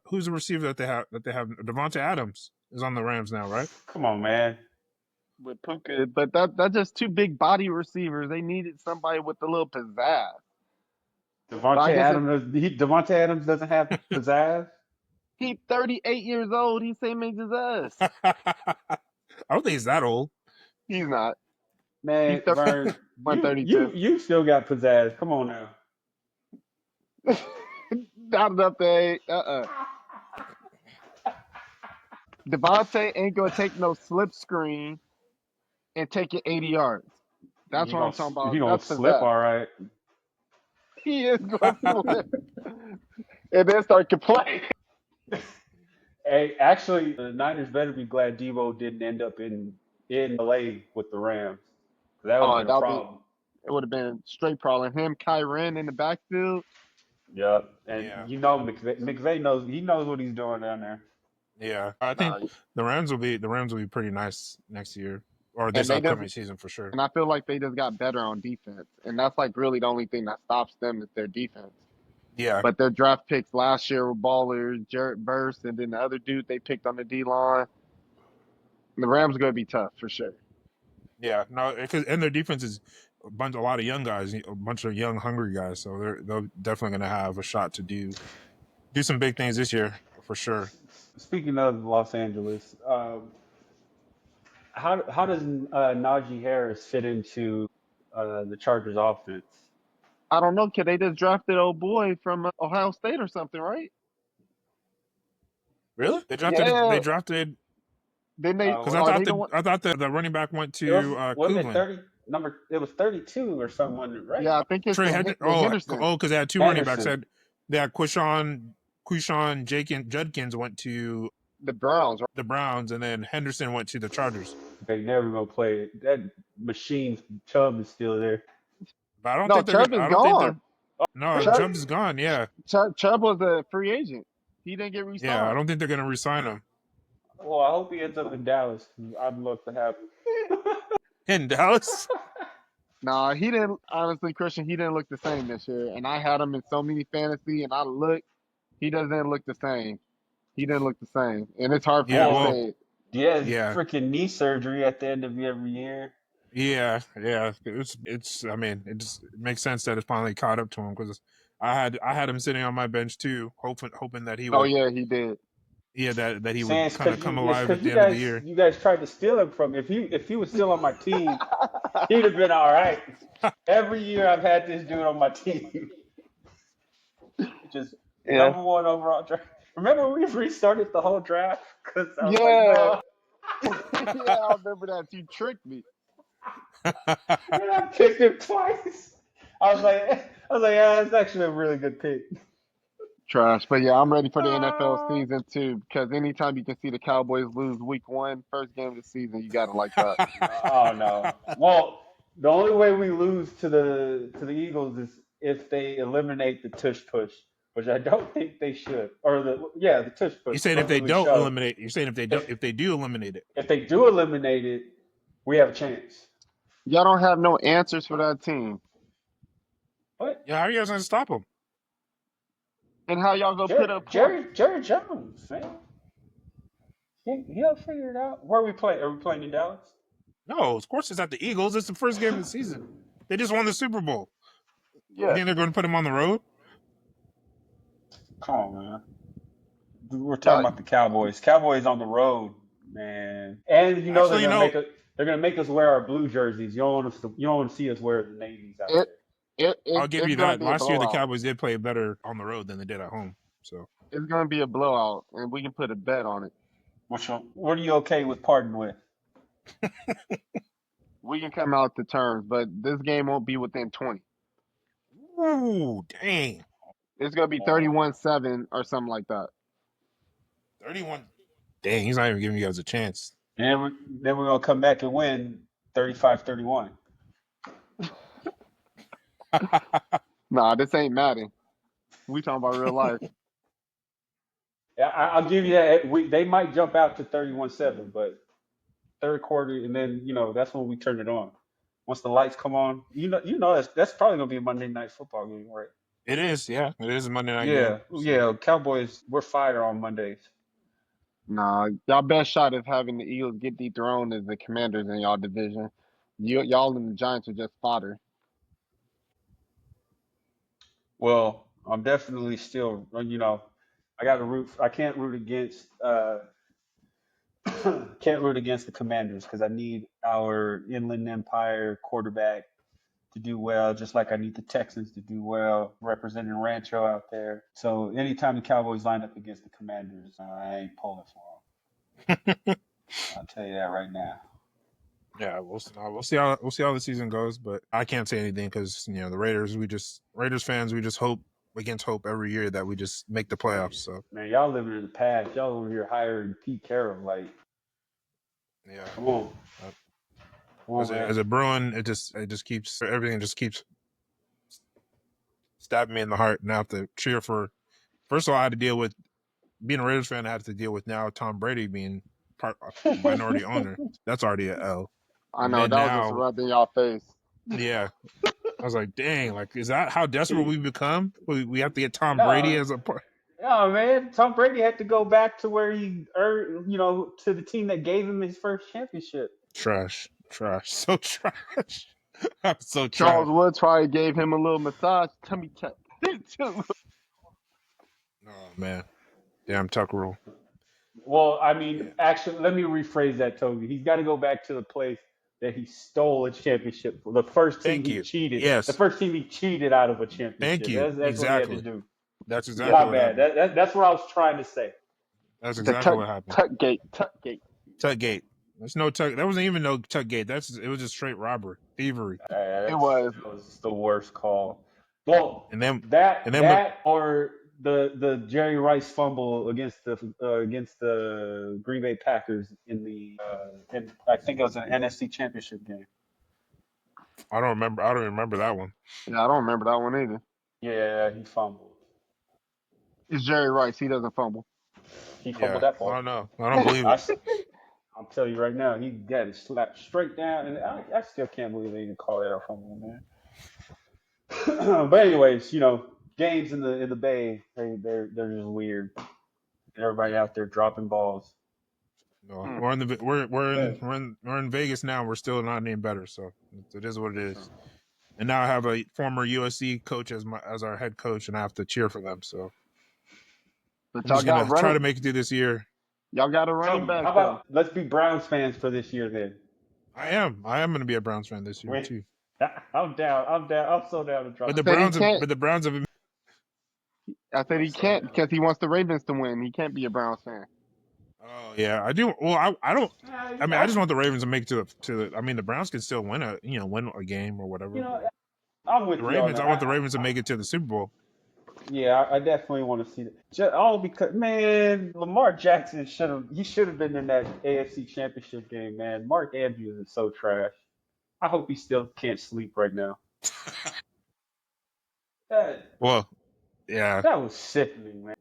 who's the receiver that they have Devontae Adams is on the Rams now, right? Come on, man. With Puka, but that's just two big body receivers. They needed somebody with a little pizzazz. Devontae Adams doesn't have pizzazz. He's 38 years old. He's same age as us. I don't think he's that old. He's not. Man, He's Vern, 132. you still got pizzazz. Come on now. Not enough to age. Devontae ain't gonna take no slip screen and take it 80 yards. That's what I'm talking about. He gonna That's slip, pizzazz. all right. He is gonna slip, and then start complaining. Hey, actually, the Niners better be glad Devo didn't end up in LA with the Rams. That would have been a problem. It would have been straight problem. Him, Kyren in the backfield. Yep, and you know McVay knows what he's doing down there. Yeah, I think the Rams will be pretty nice next year or this upcoming season for sure. And I feel like they just got better on defense, and that's like really the only thing that stops them is their defense. Yeah, but their draft picks last year were ballers, Jarrett Burst, and then the other dude they picked on the D line. The Rams are going to be tough for sure. Yeah, no, and their defense is a lot of young guys, a bunch of young, hungry guys. So they're definitely going to have a shot to do some big things this year for sure. Speaking of Los Angeles, how does Najee Harris fit into the Chargers offense? I don't know, kid. They just drafted old boy from Ohio State or something, right? Really? They drafted it. They Yeah. drafted Then they because What I are thought they the one? the running back went it was to wasn't it Cleveland. 30 number? It was 32 or something, wasn't it, right? Yeah, I think it's the Henderson, Because they had two running backs. Henderson. They had Quishon Judkins went to the Browns. Right? the Browns, and then Henderson went to the Chargers. They never gonna play it. That machine Chubb is still there. But I don't No, think they're gonna. Chubb is I don't think they're. gone. No, Really? Chubb, Chubb's gone. Yeah, Chubb was a free agent. He didn't get yeah. I re-signed. don't think they're gonna re-sign him Well, I hope he ends up in Dallas. I'd love to have him. in Dallas. Nah, he didn't. Honestly, Christian, he didn't look the same this year. And I had him in so many fantasy, and I look, he doesn't look the same. He didn't look the same, and it's hard for me Yeah, to Well, well, say it. he has yeah, freaking knee surgery at the end of every year. yeah. It's. I mean, it makes sense that it's finally caught up to him because I had him sitting on my bench too, hoping that he Oh would. yeah, he did. Yeah, that he Saying would it's kind of because come you, it's alive because at the end of the year. you guys tried to steal him from. If he was still on my team, he'd have been all right. Every year I've had this dude on my team, just Yeah, number one overall draft. Remember we restarted the whole draft because I was like, yeah, no, yeah. I remember that. You tricked me. and I picked him twice. Yeah, that's actually a really good pick. Trash, but yeah, I'm ready for the NFL season too. Because anytime you can see the Cowboys lose week one, first game of the season, you gotta like that. Oh no. Well, the only way we lose to the Eagles is if they eliminate the tush push, which I don't think they should. Or the tush You push, saying if they brotherly don't shove. eliminate? You're saying If if they do eliminate it? if they do eliminate it, we have a chance. Y'all don't have no answers for that team, What? Yeah, how are you guys gonna stop them? and how y'all gonna put up points? Jerry Jones, man. He'll figure it out. Where we play? Are we playing in Dallas? No, of course it's not the Eagles. It's the first game of the season. They just won the Super Bowl. You Yeah, think they're going to put him on the road? Come on, man. We're talking that about the Cowboys. Cowboys on the road, man. And you know Actually, they're gonna make us wear our blue jerseys. You don't want to see us wear the navies out it I'll give it's you gonna that. be a Last year, the blowout. Cowboys did play better on the road than they did at home. So It's gonna be a blowout, and we can put a bet on it. there. What are you okay with parting with? We can come out to terms, but this game won't be within 20. ooh, dang, It's gonna be Oh. 31-7 or something like that. 31. Dang, he's not even giving you guys a chance. Then we're gonna come back and win 35-31. Nah, this ain't Madden. We talking about real life. Yeah, I'll give you that. They might jump out to 31-7, but third quarter, and then that's when we turn it on. Once the lights come on, that's probably gonna be a Monday night football game, right? It is, yeah, it is a Monday night game. Yeah, So yeah. Cowboys, we're fire on Mondays. Nah, y'all best shot is having the Eagles get dethroned as the Commanders in y'all division. Y'all and the Giants are just fodder. Well, I'm definitely still, I got to root. I can't root against. Can't root against the Commanders because I need our Inland Empire quarterback to do well, just like I need the Texans to do well, representing Rancho out there. So anytime the Cowboys line up against the Commanders, I ain't pulling for them. I'll tell you that right now. yeah, we'll see how the season goes. But I can't say anything because the Raiders fans, we just hope against hope every year that we just make the playoffs. So Man, y'all living in the past. Y'all over here hiring Pete Carroll. Like, yeah. come on, come on, As man. a Bruin, it just keeps everything just keeps stabbing me in the heart. And I have to cheer for. First of all, I had to deal with being a Raiders fan. I have to deal with now Tom Brady being part minority owner. That's already a L. I And know then that was just now, rubbed in y'all face. yeah, I was like, dang, like is that how desperate we've become? We have to get Tom Brady No, as a part. no, man. Tom Brady had to go back to where he earned, to the team that gave him his first championship. Trash, so trash. I'm so trash. Charles Woods probably gave him a little massage, tummy tuck. Oh man, damn Tuck rule. Well, I mean, actually, let me rephrase that, Toby. He's got to go back to the place that he stole a championship for. The first team Thank he you. cheated. The Yes. first team he cheated out of a Thank championship. you. That's what he had to Exactly. do. That's exactly My what bad. happened. That's what I was trying to say. That's The exactly what happened. Tuckgate. Tuckgate. There's no Tuck. There wasn't even no Tuckgate. It was just straight robbery, thievery. It was. That was the worst call. Well, And then and that then when that or the Jerry Rice fumble against the Green Bay Packers in I think it was an NFC Championship game. I don't remember that one. Yeah, I don't remember that one either. Yeah, he fumbled. It's Jerry Rice. He doesn't fumble. He fumbled Yeah. that I ball. don't know. I don't believe I, it. will tell you right now, he got it slapped straight down, and I still can't believe they even call that a fumble, man. But anyways, games in the Bay, they're just weird. Everybody out there dropping balls. No, Mm. we're in Vegas now. We're still not any better, so it is what it is. And now I have a former USC coach as our head coach, and I have to cheer for them. So But I'm y'all just got gonna try running. to make it through this year. Y'all got a running Toby, back how though. about let's be Browns fans for this year then? I am gonna be a Browns fan this year too. I'm down. I'm down. I'm so down to But drop. the Said he Browns have can't. but the Browns have I said I'm he so can't down. because he wants the Ravens to win. He can't be a Browns fan. Oh yeah, I do. Well, I don't. I mean, I just I, want the Ravens to make it to the. I mean, the Browns can still win a game or whatever. you know, But I'm the with you on Ravens, that. I want the Ravens to make it to the Super Bowl. Yeah, I definitely want to see that. Just all because, man, Lamar Jackson should have been in that AFC Championship game, man. Mark Andrews is so trash. I hope he still can't sleep right now. That Well, yeah, that was sickening, man.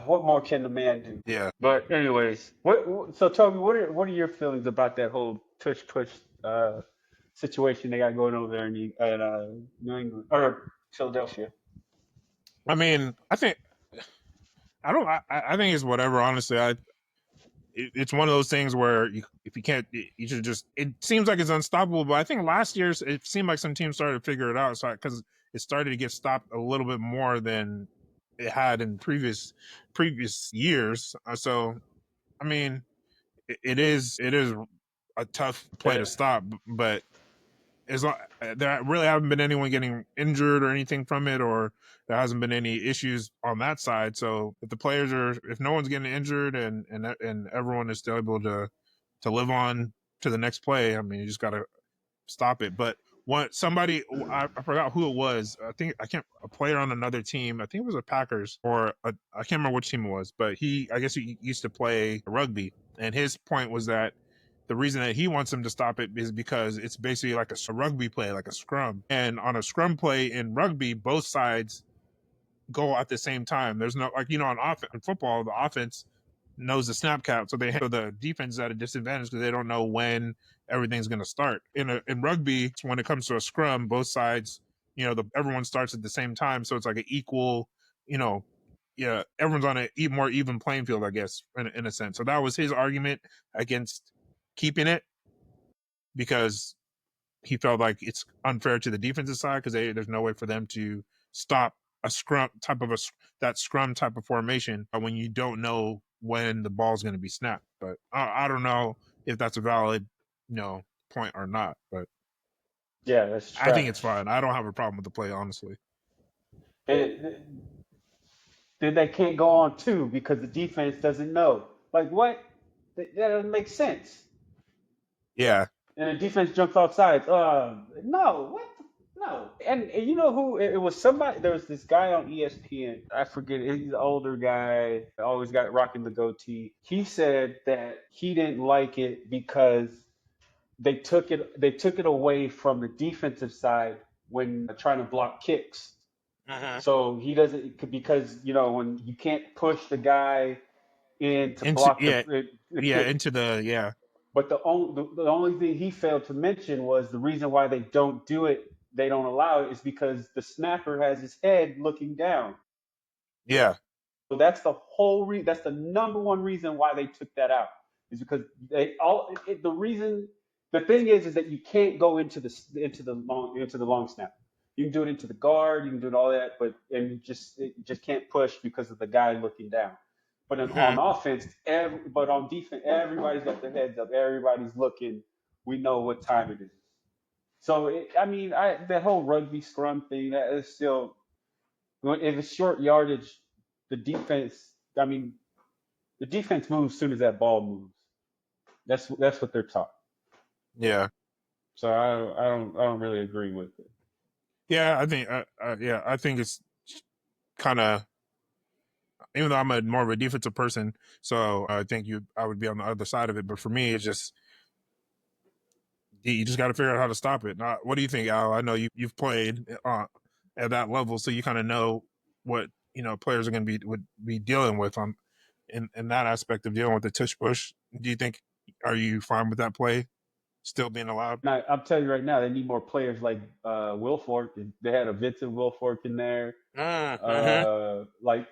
What more can the man do? yeah. But anyways, so Toby, what are your feelings about that whole tush push situation they got going over there in New England or Philadelphia? I mean, I don't. I think it's whatever. Honestly, it's one of those things where if you can't, you should just. It seems like it's unstoppable, but I think last year's it seemed like some teams started to figure it out. So because it started to get stopped a little bit more than it had in previous years. So I mean, it is a tough play to stop, but as long, there really haven't been anyone getting injured or anything from it, or there hasn't been any issues on that side. So if no one's getting injured and everyone is still able to live on to the next play, I mean, you just got to stop it. But I forgot who it was. I think I can't a player on another team. I think it was a Packers I can't remember which team it was, but I guess he used to play rugby, and his point was that the reason that he wants them to stop it is because it's basically like a rugby play, like a scrum. And on a scrum play in rugby, both sides go at the same time. There's no on offense in football, the offense knows the snap count, so the defense is at a disadvantage because they don't know when everything's going to start. In rugby, when it comes to a scrum, both sides, everyone starts at the same time, so it's like an equal, you know, yeah, everyone's on a more even playing field, I guess, in a sense. So that was his argument against keeping it because he felt like it's unfair to the defensive side because there's no way for them to stop a scrum type of that scrum type of formation when you don't know when the ball's going to be snapped. But I don't know if that's a valid, point or not. But Yeah, that's I think trash. it's fine. I don't have a problem with the play, honestly. It, then they can't go on two because the defense doesn't know. Like what? That doesn't make sense. Yeah, And the defense jumps off sides. No, what? No. And you know who? It was somebody. There was this guy on ESPN. I forget. He's an older guy. Always got rocking the goatee. He said that he didn't like it because they took it away from the defensive side when trying to block kicks. So he doesn't because when you can't push the guy in to into block the kick. into the But the only thing he failed to mention was the reason why they don't do it, they don't allow it, is because the snapper has his head looking down. yeah So that's the number one reason why they took that out, is because the thing is that you can't go into the long snap. You can do it into the guard, you can do it all that, but you just can't push because of the guy looking down. But on Mhm. offense, but on defense, everybody's got their heads up. Everybody's looking. We know what time it is. So that whole rugby scrum thing, that is still, if it's short yardage, the defense. I mean, the defense moves as soon as that ball moves. That's what they're taught. Yeah. So I don't really agree with it. Yeah, I think it's kind of, even though I'm a more of a defensive person, so I think I would be on the other side of it. But for me, it's just you just got to figure out how to stop it. Now, what do you think, Al? I know you've played at that level, so you kind of know what players are going to would be dealing with on in that aspect of dealing with the tush push. Do you think, are you fine with that play still being allowed? Now, I'm telling you right now, they need more players like Wilfork. They had a Vincent Wilfork in there. Mm-hmm. Like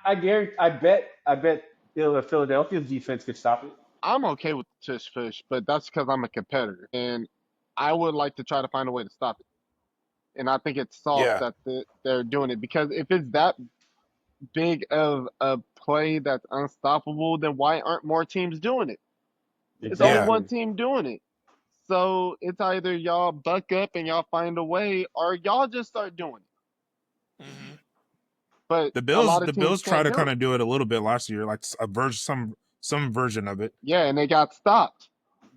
I guarantee, I bet Philadelphia's defense could stop it. I'm okay with the tush push, but that's because I'm a competitor, and I would like to try to find a way to stop it. And I think it's soft Yeah. that they're doing it because if it's that big of a play that's unstoppable, then why aren't more teams doing it? It's only Yeah. one Exactly. team doing it. So it's either y'all buck up and y'all find a way, or y'all just start doing it. Mm-hmm. But The a Bills, lot of the teams Bills try can't to do kind it. of do it a little bit last year, like a version, some version of it. Yeah, and they got stopped.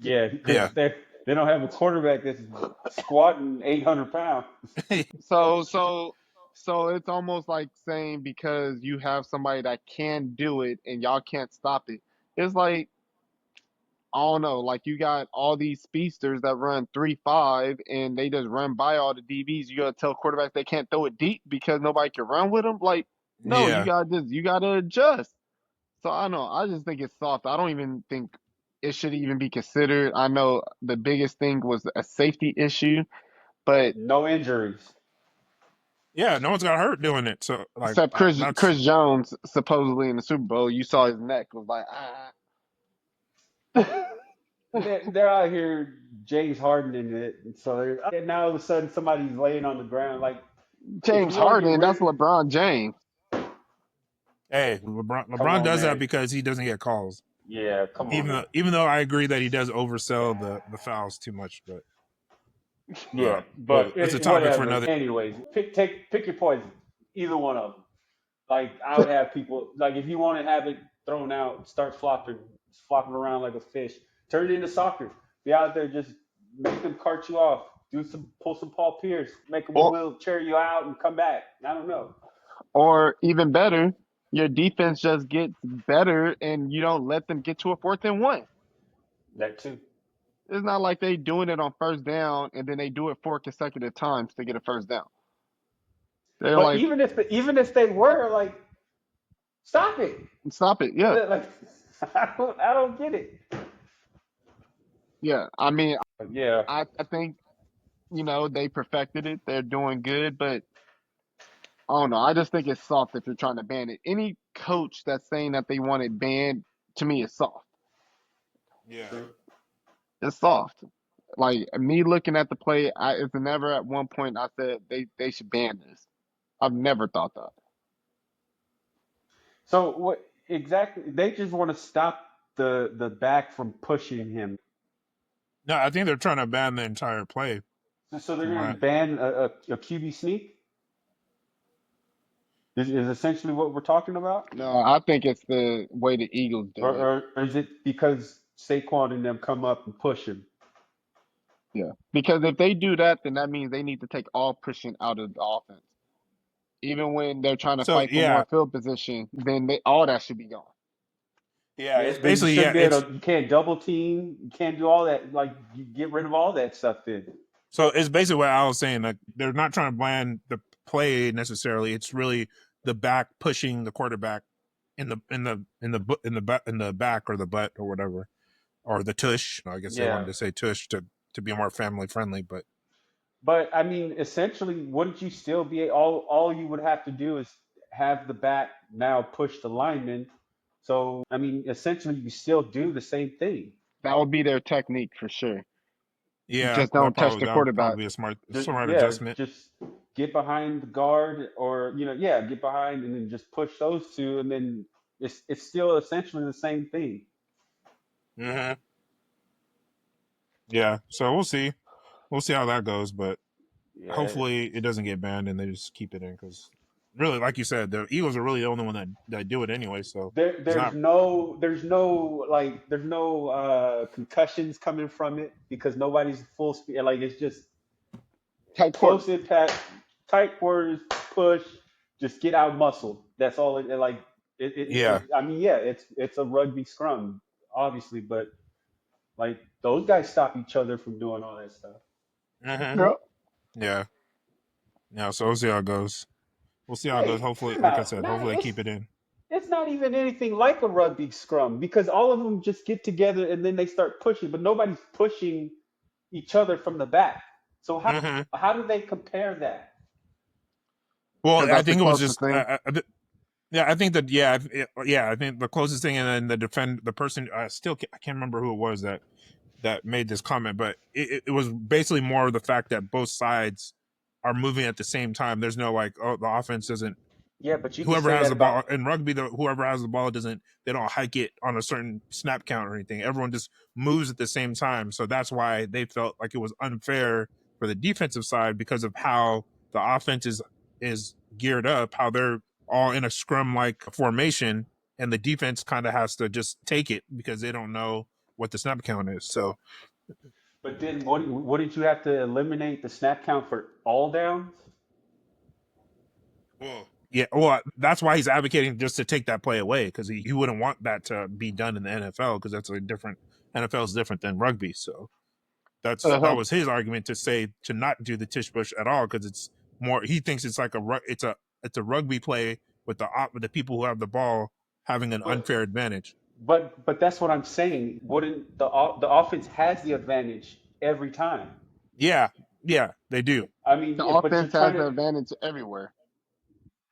Yeah, because Yeah. they don't have a quarterback that's squatting 800 pounds. So so so it's almost like saying because you have somebody that can do it and y'all can't stop it. It's like I don't know, like you got all these speedsters that run 3.5 and they just run by all the DBs. You gotta tell quarterbacks they can't throw it deep because nobody can run with them. Like, no, Yeah. you gotta adjust. So I don't know. I just think it's soft. I don't even think it should even be considered. I know the biggest thing was a safety issue, but No injuries. Yeah. No one's got hurt doing it. So like except that's Chris Jones supposedly in the Super Bowl, you saw his neck was like ah. They're out here James Harden in it, and so and now all of a sudden somebody's laying on the ground. Like, if James you want to get Harden, that's rid, LeBron James. hey, LeBron. come LeBron on, does that man. because he doesn't get calls. Yeah, come on now. Even though I agree that he does oversell the fouls too much, Yeah, but but that's a topic for whatever. another. Anyways, pick your poison. Either one of them. Like, I would have people, like, if you want to have it thrown out, start flopping around like a fish. Turn it into soccer. Be out there, just make them cart you off. Pull some Paul Pierce, make them Or wheelchair you out and come back. I don't know. or even better, your defense just gets better and you don't let them get to a 4th and 1. That too. It's not like they doing it on first down and then they do it 4 consecutive times to get a first down. They're But like, even if they were like, stop it. stop it. Yeah. Like, I don't get it. Yeah. I mean, But yeah. I think, they perfected it. They're doing good, but I don't know. I just think it's soft if you're trying to ban it. Any coach that's saying that they want it banned, to me, is soft. Yeah. True. It's soft. Like me looking at the play, it's never at one point I said they should ban this. I've never thought that. So what exactly? They just want to stop the back from pushing him. No, I think they're trying to ban the entire play. So they're From going my to ban a QB sneak. Is essentially what we're talking about, No, I think it's the way the Eagles or, do it. or is it because Saquon and them come up and push him? Yeah. Because if they do that, then that means they need to take all pushing out of the offense. Even when they're trying to so fight for more field position, then all that should be gone. yeah, Yeah, it's then you basically shouldn't be able to. You can't double team. You can't do all that. Like, you get rid of all that stuff. Then so it's basically what I was saying. Like they're not trying to ban the play necessarily. It's really the back pushing the quarterback in the back or the butt or whatever, or the tush. I guess they wanted yeah. to say tush to be more family friendly, but But I mean, essentially, wouldn't you still be all you would have to do is have the back now push the lineman. So I mean, essentially, you still do the same thing. That would be their technique for sure. yeah, Just don't touch the that would quarterback. probably be a Just smart yeah, adjustment. just get behind the guard, or yeah, get behind and then just push those two, and then It's still essentially the same thing. Mm-hmm. Yeah. So we'll see. We'll see how that goes, but Yeah. hopefully it doesn't get banned and they just keep it in because really, like you said, the Eagles are really the only one that do it anyway. So it's There's not. no concussions coming from it because nobody's full speed. Like it's just Tight close quarters. impact, tight quarters, push, just get out muscle. That's all. Like Yeah. I mean, yeah, it's a rugby scrum, obviously, but like those guys stop each other from doing all that stuff. Mm-hmm. Yeah. Yeah. Yeah. So we'll see how it goes. We'll see how it goes. Wait, Hopefully, time like I out. said, Not hopefully they keep it in. it's not even anything like a rugby scrum because all of them just get together and then they start pushing, but nobody's pushing each other from the back. So Mm-hmm. how do they compare that? Well, Because I that's the think it was closest just. thing. Yeah, I think that. Yeah, yeah. I think the closest thing, and then the person. I can't remember who it was that made this comment, but it was basically more of the fact that both sides are moving at the same time. There's no like, oh, the offense doesn't. Yeah, but you can Whoever say has that the ball about in rugby, whoever has the ball doesn't. They don't hike it on a certain snap count or anything. Everyone just moves at the same time. So that's why they felt like it was unfair for the defensive side because of how the offense is geared up, how they're all in a scrum like formation, and the defense kind of has to just take it because they don't know what the snap count is. So but then wouldn't you have to eliminate the snap count for all downs? well, yeah, well, that's why he's advocating just to take that play away because he wouldn't want that to be done in the NFL because that's a different NFL is different than rugby. So that Uh-huh. was his argument to say to not do the Tish Push at all because it's more. He thinks it's like it's a rugby play with the people who have the ball having an But unfair advantage. but that's what I'm saying. Wouldn't the offense has the advantage every time? Yeah, yeah, they do. I mean, The yeah, but you're offense trying has to. the advantage everywhere.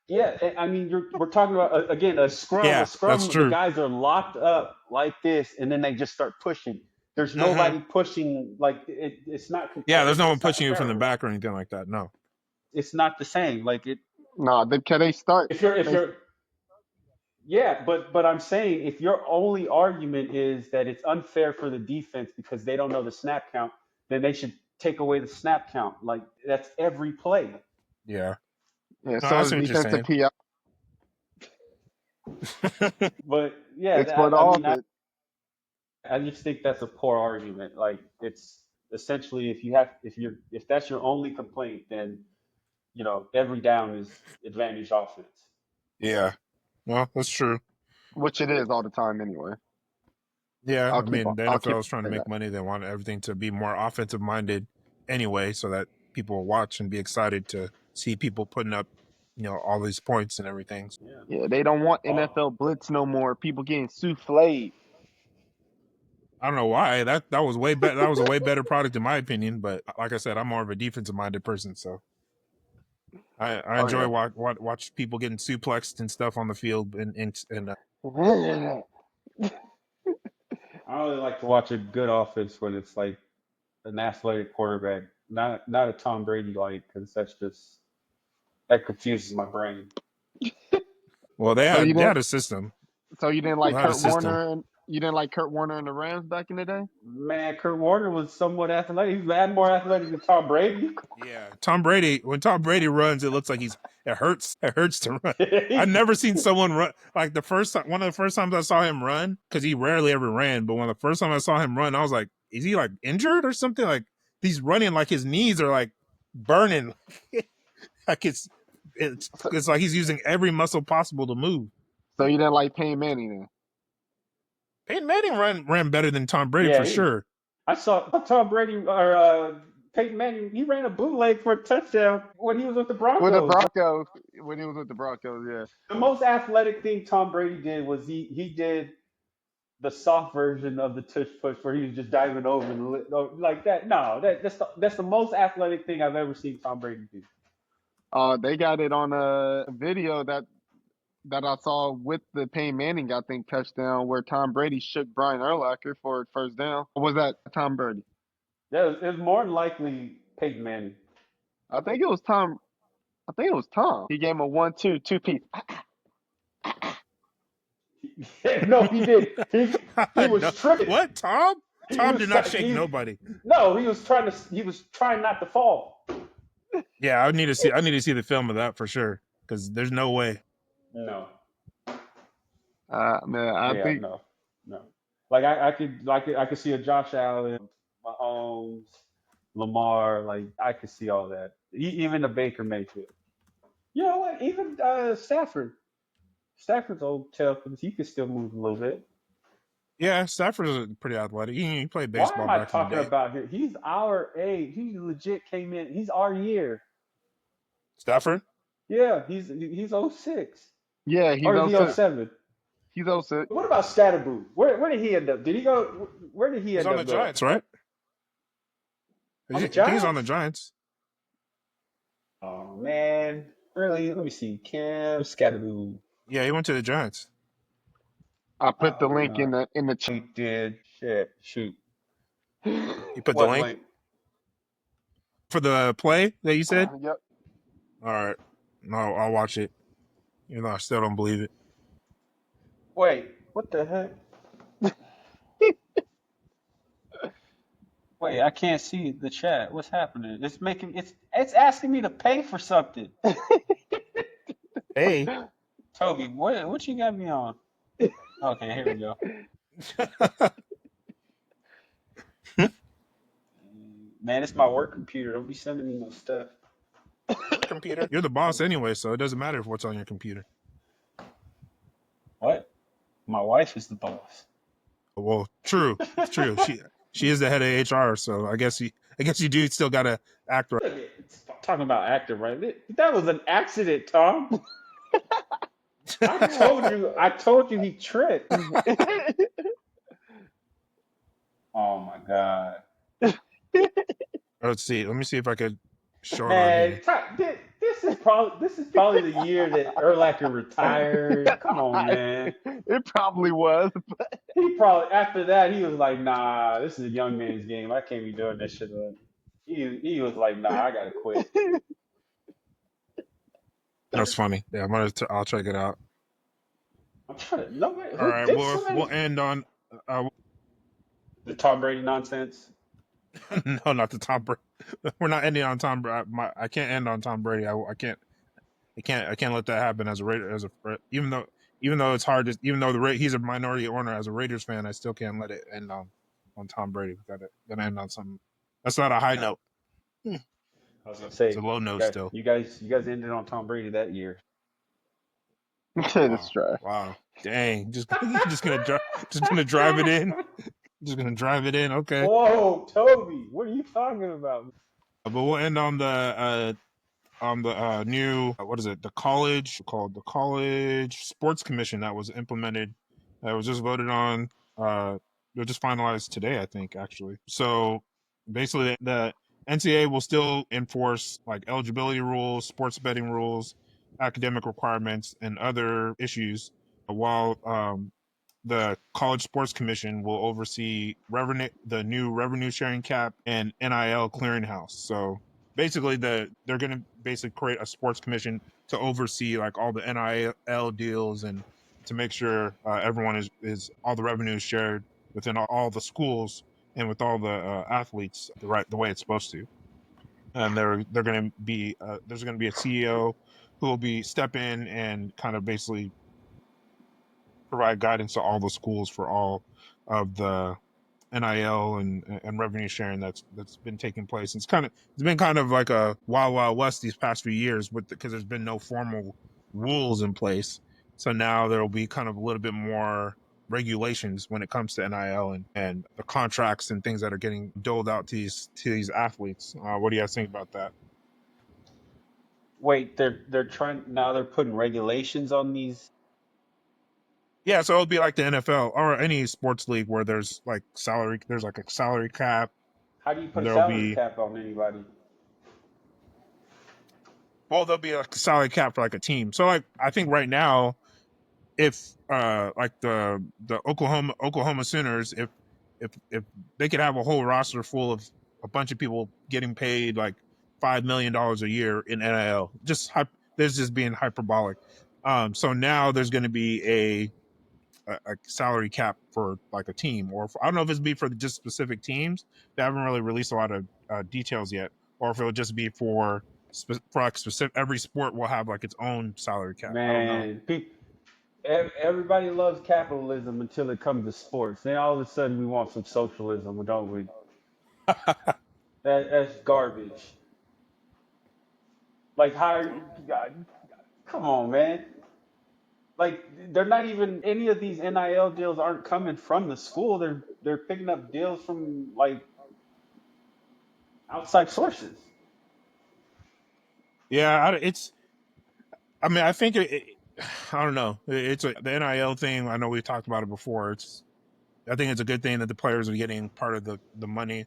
Yeah, I mean, we're talking about again a scrum. A Yeah, that's scrum, the true. guys are locked up like this, and then they just start pushing. There's Hmm. nobody pushing like it's not Yeah, there's no one it's not pushing you from the comparable. back or anything like that. No. It's not the same. Like it No, they start. if They you're yeah, but I'm saying if your only argument is that it's unfair for the defense because they don't know the snap count, then they should take away the snap count. Like that's every play. Yeah. yeah. No, I So see the what you're defensive saying. PI But yeah, exploit the I mean, offense. I just think that's a poor argument. Like it's essentially if that's your only complaint, then every down is advantage offense. Yeah. Well, that's true. Which it is all the time anyway. Yeah, I mean, the I'll keep NFL is trying to saying make that. money. They want everything to be more offensive minded anyway, so that people will watch and be excited to see people putting up, all these points and everything. Yeah. Yeah, they don't want Oh, NFL blitz no more. People getting souffled. I don't know why that was way better. That was a way better product in my opinion. But like I said, I'm more of a defensive minded person, so I Oh enjoy yeah. watch people getting suplexed and stuff on the field and I only like to watch a good offense when it's like an athletic quarterback, not a Tom Brady like, because that confuses my brain. well, they So you had they didn't. had a system. So you didn't They like had a Kurt system. Warner, and you didn't like Kurt Warner and the Rams back in the day. Man, Kurt Warner was somewhat athletic. He's had more athletic than Tom Brady. Yeah, Tom Brady. When Tom Brady runs, it looks like It hurts. It hurts to run. I've never seen someone run like the first time. One of the first times I saw him run, because he rarely ever ran. But one of the first time I saw him run, I was like, "Is he like injured or something?" Like he's running like his knees are like burning. like it's So, it's like he's using every muscle possible to move. so you didn't like Peyton Manning then. Peyton Manning ran better than Tom Brady Yeah, for sure. I saw Tom Brady or Peyton Manning. He ran a bootleg for a touchdown when he was with the With the Broncos. Broncos, when he was with the Broncos, yeah. The most athletic thing Tom Brady did was he did the soft version of the tush push where he was just diving over like that. No, that's the most athletic thing I've ever seen Tom Brady do. They got it on a video that I saw with the Peyton Manning, I think, touchdown where Tom Brady shook Brian Urlacher for a first down. Or was that Tom Brady? Yeah, it was more than likely Peyton Manning. I think it was Tom. I think it was Tom. He gave him a 1-2 two piece. No, he did. He was No. tripping. What? Tom? He Tom was did not shake nobody. no, he was trying not to fall. Yeah, I need to see the film of that for sure because there's no way. No. Man, I Yeah, think no. No. I could see a Josh Allen, Mahomes, Lamar, like I could see all that. Even a Baker Mayfield. You know what? Even Stafford. Stafford's old tail, he could still move a little bit. Yeah, Stafford is pretty athletic. He played Why baseball am I back in the talking day. about him? He's our age. He legit came in. He's our year. Stafford? Yeah, he's '06. yeah, Or he's is he also '07? he's also What about Scatterboo? Where did he end up? Did he go? Where did he He's end on the up going? Giants, right? On I the think he's on the Giants? Giants. Oh man, really? Let me see. Cam Scatterboo. Yeah, he went to the Giants. I put the Oh link no, in the he did. Shit, shoot. You put the What link link? for the play that you said? Yep. All right. No, I'll watch it. Even though I still don't believe it. Wait, what the heck? Wait, I can't see the chat. What's happening? It's asking me to pay for something. Hey. Toby, what you got me on? Okay, here we go. Man, it's my work computer. Don't be sending me no stuff. Computer. You're the boss anyway, so it doesn't matter what's on your computer. What? My wife is the boss. Well, true. It's true. She is the head of HR, so I guess you do still gotta act right. Talking about acting, right? That was an accident, Tom. I told you he tripped. Oh my god. Let's see. Let me see if I could show it on Man, here. this is probably the year that Urlacher retired. Come on, man. It probably was. He probably after that he was like, nah, this is a young man's game. I can't be doing this shit. He was like, nah, I gotta quit. That's funny. Yeah, I'll check it out. I'm trying to no way. All Who right, did we'll somebody end on the Tom Brady nonsense? no, not the Tom Brady. We're not ending on Tom Brady. I can't end on Tom Brady. I can't let that happen as a Raider even though it's hard to even though he's a minority owner as a Raiders fan, I still can't let it end on Tom Brady. We gotta end on something. That's not a high note. I was gonna It's say, a low note still. you guys ended on Tom Brady that year. That's right. Wow. Dang. Just gonna drive it in. Just gonna drive it in. Okay. Whoa, Toby, what are you talking about? But we'll end on the new what is it? The college sports commission that was implemented. That was just voted on. It was just finalized today, I think, actually. So basically, the NCAA will still enforce like eligibility rules, sports betting rules, academic requirements, and other issues, while the College Sports Commission will oversee the new revenue sharing cap and NIL clearinghouse. So basically, they're going to basically create a sports commission to oversee like all the NIL deals and to make sure everyone is all the revenue is shared within all the schools and with all the athletes the way it's supposed to. And they're going to be there's going to be a CEO who will be step in and kind of basically provide guidance to all the schools for all of the NIL and revenue sharing that's been taking place. It's been kind of like a wild west these past few years because there's been no formal rules in place. So now there will be kind of a little bit more regulations when it comes to NIL and the contracts and things that are getting doled out to these athletes. What do you guys think about that? Wait, they're trying now. They're putting regulations on these. Yeah, so it'll be like the NFL or any sports league where there's like a salary cap. How do you put a There'll salary be cap on anybody? there'll be like a salary cap for like a team. So like I think right now, if like the Oklahoma Sooners, if they could have a whole roster full of a bunch of people getting paid like $5 million a year in NIL, there's just being hyperbolic. So now there's going to be a salary cap for like a team, or I don't know if it's be for just specific teams. They haven't really released a lot of details yet, or if it'll just be for like specific. Every sport will have like its own salary cap. I don't know. Man, everybody loves capitalism until it comes to sports. Then all of a sudden we want some socialism, don't we? That's garbage. Like how? God, come on, man. Like they're not even any of these NIL deals aren't coming from the school. They're picking up deals from like outside sources. Yeah, it's. I mean, I think I don't know. It's the NIL thing. I know we talked about it before. I think it's a good thing that the players are getting part of the money,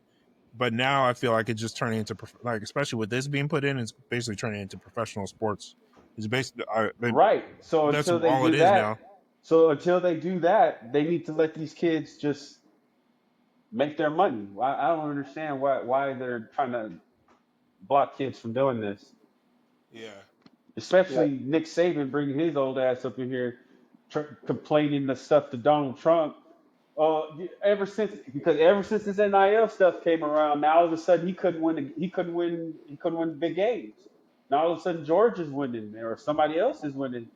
but now I feel like it's just turning into like, especially with this being put in, it's basically turning into professional sports. It's basically Right. So that's until they all it do is now. that, they need to let these kids just make their money. I don't understand why they're trying to block kids from doing this. Yeah. Yeah. Especially Nick Saban bringing his old ass up in here, complaining the stuff to Donald Trump. Ever since this NIL stuff came around, now all of a sudden he couldn't win big games. Now all of a sudden George is winning or somebody else is winning.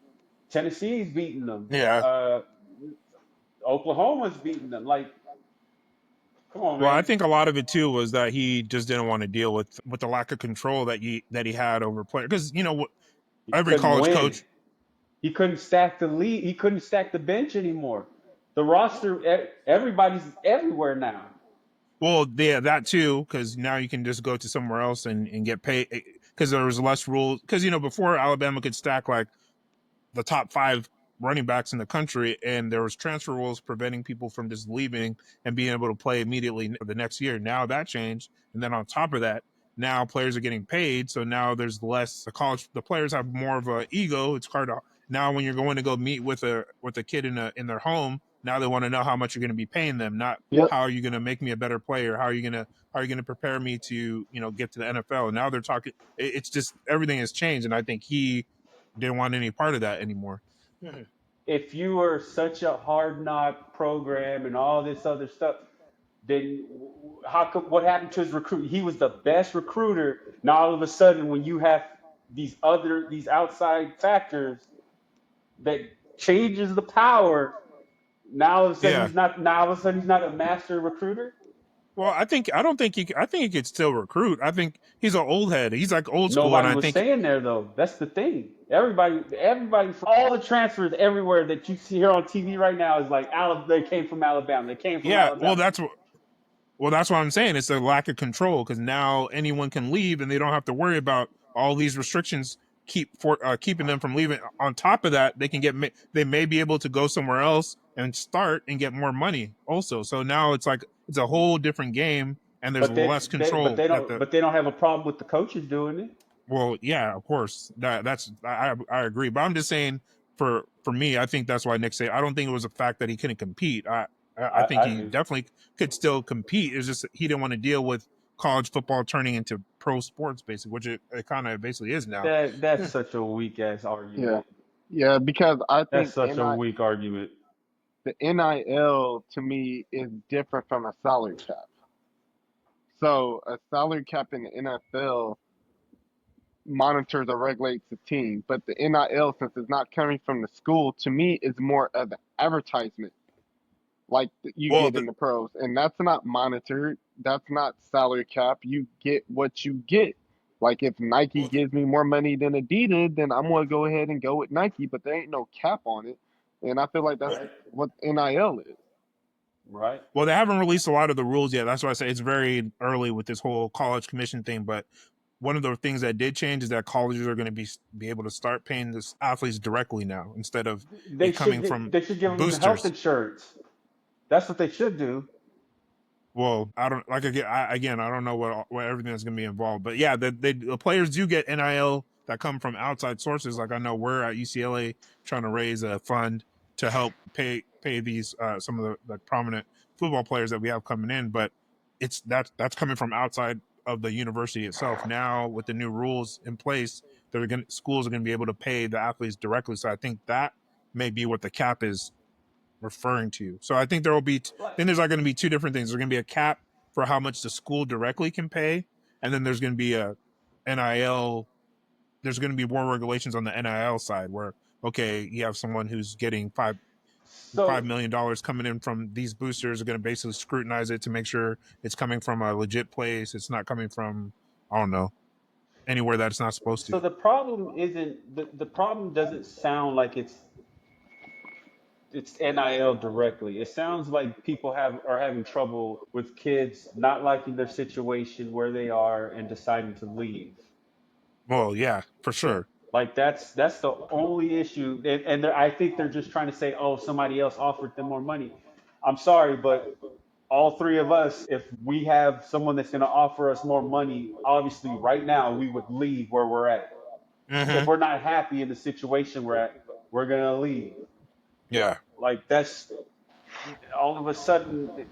Tennessee's beating them. Yeah. Oklahoma's beating them. Like, come on, Well, I man. think a lot of it too was that he just didn't want to deal with the lack of control that he had over players. Because He every couldn't college win. coach. He couldn't stack the lead. He couldn't stack the bench anymore. The roster, everybody's everywhere now. Well, yeah, that too, because now you can just go to somewhere else and get paid because there was less rules. Because before Alabama could stack like the top 5 running backs in the country, and there was transfer rules preventing people from just leaving and being able to play immediately the next year. Now that changed, and then on top of that, now players are getting paid, so now there's less. The players have more of a ego. It's hard to now when you're going to go meet with a kid in their home. Now they want to know how much you're going to be paying them, not Yep. how are you going to make me a better player. How are you going to prepare me to get to the NFL? And now they're talking. It's just everything has changed, and I think he didn't want any part of that anymore. If you were such a hard knock program and all this other stuff, then what happened to his recruit? He was the best recruiter. Now all of a sudden, when you have these outside factors that changes the power, now all of a sudden Yeah. he's not. Now all of a sudden he's not a master recruiter. Well, I don't think I think he could still recruit. I think he's an old head. He's like old school, and Nobody I was think staying there though. That's the thing. Everybody, from all the transfers everywhere that you see here on TV right now is like Alabama. They came from Alabama. They came from yeah. Alabama. Well, that's what I'm saying. It's a lack of control because now anyone can leave, and they don't have to worry about all these restrictions keeping them from leaving. On top of that, they may be able to go somewhere else and start and get more money also. So now it's like it's a whole different game, and there's But less control that the. they don't have a problem with the coaches doing it. Well, yeah, of course. That's I agree, but I'm just saying for me, I think that's why Nick said I don't think it was a fact that he couldn't compete. I think I he do. definitely could still compete. It's just he didn't want to deal with college football turning into pro sports, basically, which it kind of basically is now. That's such a weak ass Yeah. argument. Yeah. Because I That's think such a weak argument. the NIL to me is different from a salary cap. So a salary cap in the NFL monitors or regulates the team, but the NIL, since it's not coming from the school, to me is more of an advertisement like you Well, get in the pros, and that's not monitored. That's not salary cap. You get what you get. Like if Nike gives me more money than Adidas, then I'm gonna go ahead and go with Nike, but there ain't no cap on it, and I feel like that's Right. what NIL is. Right. well, they haven't released a lot of the rules yet. That's why I say it's very early with this whole college commission thing. But one of the things that did change is that colleges are going to be able to start paying this athletes directly now instead of it coming from They should give them health boosters. insurance. That's what they should do. Well, I don't like again. I don't know what everything that's going to be involved, but yeah, the players do get NIL that come from outside sources. Like I know we're at UCLA trying to raise a fund to help pay these some of the prominent football players that we have coming in, but that's coming from outside of the university itself. Now with the new rules in place, schools are going to be able to pay the athletes directly. So I think that may be what the cap is referring to. So I think there will be. Then there's like going to be two different things. There's going to be a cap for how much the school directly can pay, and then there's going to be a NIL. There's going to be more regulations on the NIL side where okay, you have someone who's getting $5 million coming in from these boosters are going to basically scrutinize it to make sure it's coming from a legit place. It's not coming from I don't know anywhere that it's not supposed to. So the problem isn't the problem doesn't sound like it's NIL directly. It sounds like people are having trouble with kids not liking their situation where they are and deciding to leave. Well, yeah, for sure. Like that's the only issue, and I think they're just trying to say, oh, somebody else offered them more money. I'm sorry, but all three of us, if we have someone that's going to offer us more money, obviously right now we would leave where we're at. If we're not happy in the situation we're at, we're going to leave. Yeah. Like that's all of a sudden.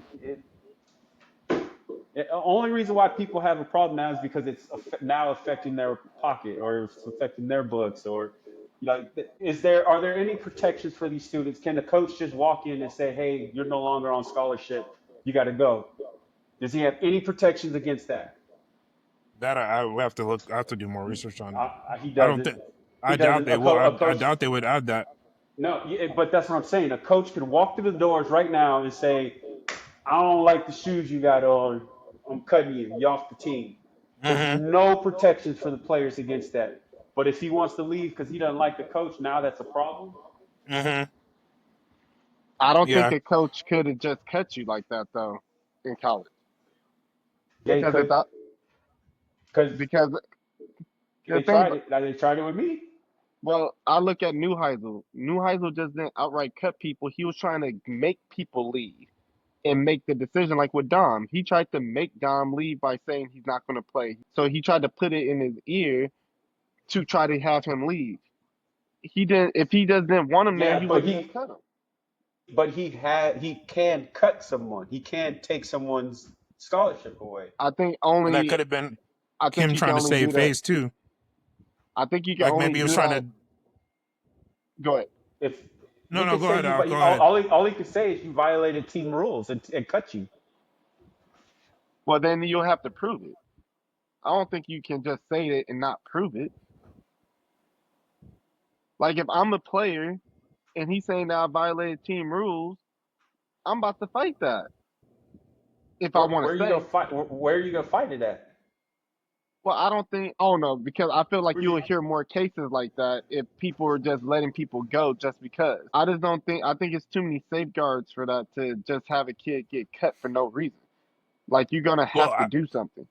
The only reason why people have a problem now is because it's now affecting their pocket or it's affecting their books or like are there any protections for these students? Can the coach just walk in and say, hey, you're no longer on scholarship, you got to go? Does he have any protections against that? That I will have to look. I have to do more research on it. He I don't doesn't. think. He I doubt doesn't. they will. I doubt they would add that. No, but that's what I'm saying. A coach could walk through the doors right now and say, I don't like the shoes you got on. I'm cutting you. You're off the team. There's no protections for the players against that. But if he wants to leave because he doesn't like the coach, now that's a problem. I don't think a coach could have just cut you like that though in college. Yeah, because they tried it. They tried it with me. Well, I look at Neuheisel. Neuheisel just didn't outright cut people. He was trying to make people leave and make the decision like with Dom. He tried to make Dom leave by saying he's not going to play. So he tried to put it in his ear to try to have him leave. He didn't. If he doesn't want him there, he wouldn't cut him. But he can cut someone. He can take someone's scholarship away. I think only that could have been him trying to save face too. I think you can like only maybe he was trying to. Go ahead. Go ahead. Go ahead. All he could say is you violated team rules and cut you. Well, then you'll have to prove it. I don't think you can just say it and not prove it. Like if I'm a player and he's saying that I violated team rules, I'm about to fight that. If I want to say, where are you gonna fight it at? Well, I don't think. Oh no, because I feel like you will hear more cases like that if people are just letting people go just because. I just don't think. I think it's too many safeguards for that to just have a kid get cut for no reason. Like you're gonna have to do something.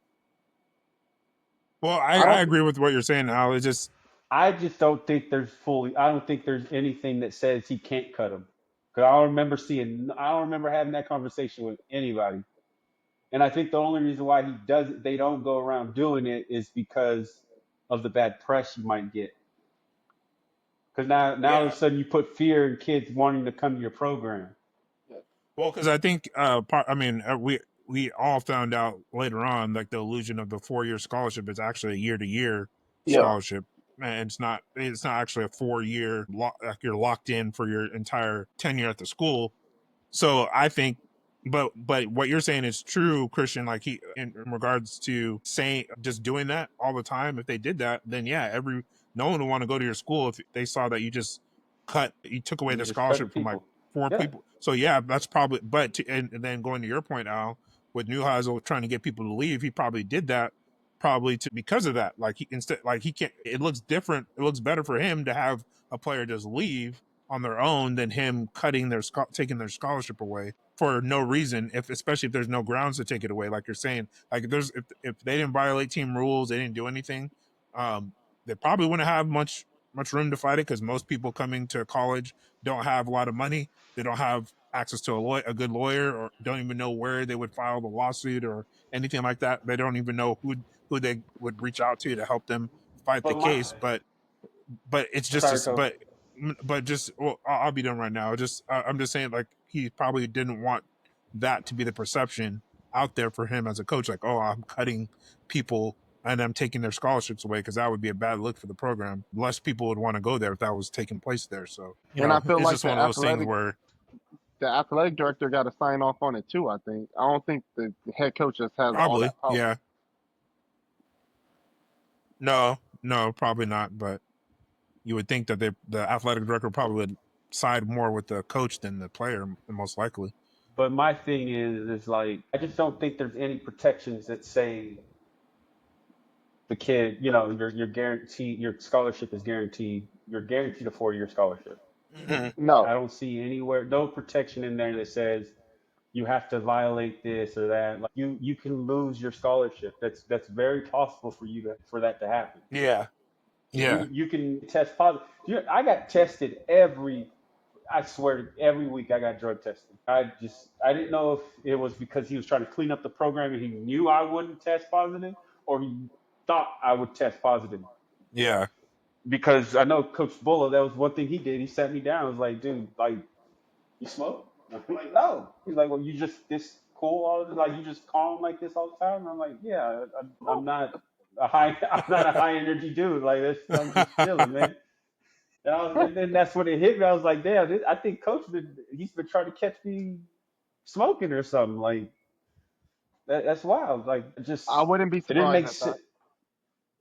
Well, I agree with what you're saying, Al. I just don't think I don't think there's anything that says he can't cut him. Because I don't remember having that conversation with anybody. And I think the only reason why they don't go around doing it is because of the bad press you might get. Because now all of a sudden you put fear in kids wanting to come to your program. Well, because I think, we all found out later on, like the illusion of the 4-year scholarship is actually a year-to-year scholarship. And it's not actually a 4-year, like you're locked in for your entire tenure at the school. So I think, but what you're saying is true, Christian. Like in regards to saying just doing that all the time. If they did that, then yeah, no one would want to go to your school if they saw that you took away the scholarship from like 4 people. So yeah, that's probably. And then going to your point, Al, with Neuheisel trying to get people to leave, he probably did that because of that. Like he can't. It looks different. It looks better for him to have a player just leave on their own than him taking their scholarship away for no reason, especially if there's no grounds to take it away, like you're saying. Like if they didn't violate team rules, they didn't do anything, they probably wouldn't have much room to fight it because most people coming to college don't have a lot of money. They don't have access to a good lawyer, or don't even know where they would file the lawsuit or anything like that. They don't even know who they would reach out to help them fight the case. But it's just I'll be done right now. I'm just saying, like, he probably didn't want that to be the perception out there for him as a coach. Like, oh, I'm cutting people and I'm taking their scholarships away, because that would be a bad look for the program. Less people would want to go there if that was taking place there. So, I feel it's like just one of those things where. the athletic director got to sign off on it too. I think. I don't think the head coach just has all Probably. that power. Yeah. No, probably not. But you would think that the athletic director probably would side more with the coach than the player, most likely. But my thing is like I just don't think there's any protections that say the kid, you're guaranteed your scholarship is guaranteed. You're guaranteed a 4-year scholarship. Mhm. I No, don't see anywhere no protection in there that says you have to violate this or that. Like you can lose your scholarship. That's very possible for that to happen. Yeah. Yeah. You can test positive. I got tested I swear every week I got drug tested. I didn't know if it was because he was trying to clean up the program and he knew I wouldn't test positive or he thought I would test positive. Yeah. Because I know Coach Bulla, that was one thing he did. He sat me down. I was like, dude, like, you smoke? I'm like, no. He's like, well, you just this cool all the like you just calm like this all the time. And I'm like, yeah, I'm not I'm not a high energy dude. Like this, I'm just chilling, man. And then that's when it hit me. I was like, damn, I think he's been trying to catch me smoking or something. Like that's wild. Like I wouldn't be it didn't surprised make at that. sense.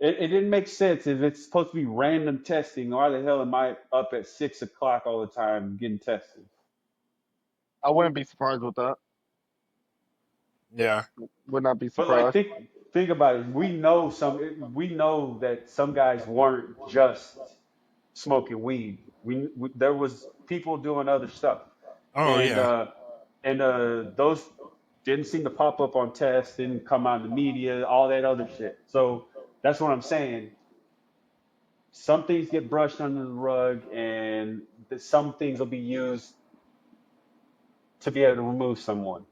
It didn't make sense if it's supposed to be random testing. Why the hell am I up at 6 o'clock all the time getting tested? I wouldn't be surprised with that. Yeah. Would not be But like surprised. think about it. We know that some guys weren't just smoking weed. There was people doing other stuff, Oh and yeah. uh, and those didn't seem to pop up on tests, didn't come out in the media, all that other shit. So that's what I'm saying. Some things get brushed under the rug, and some things will be used to be able to remove someone.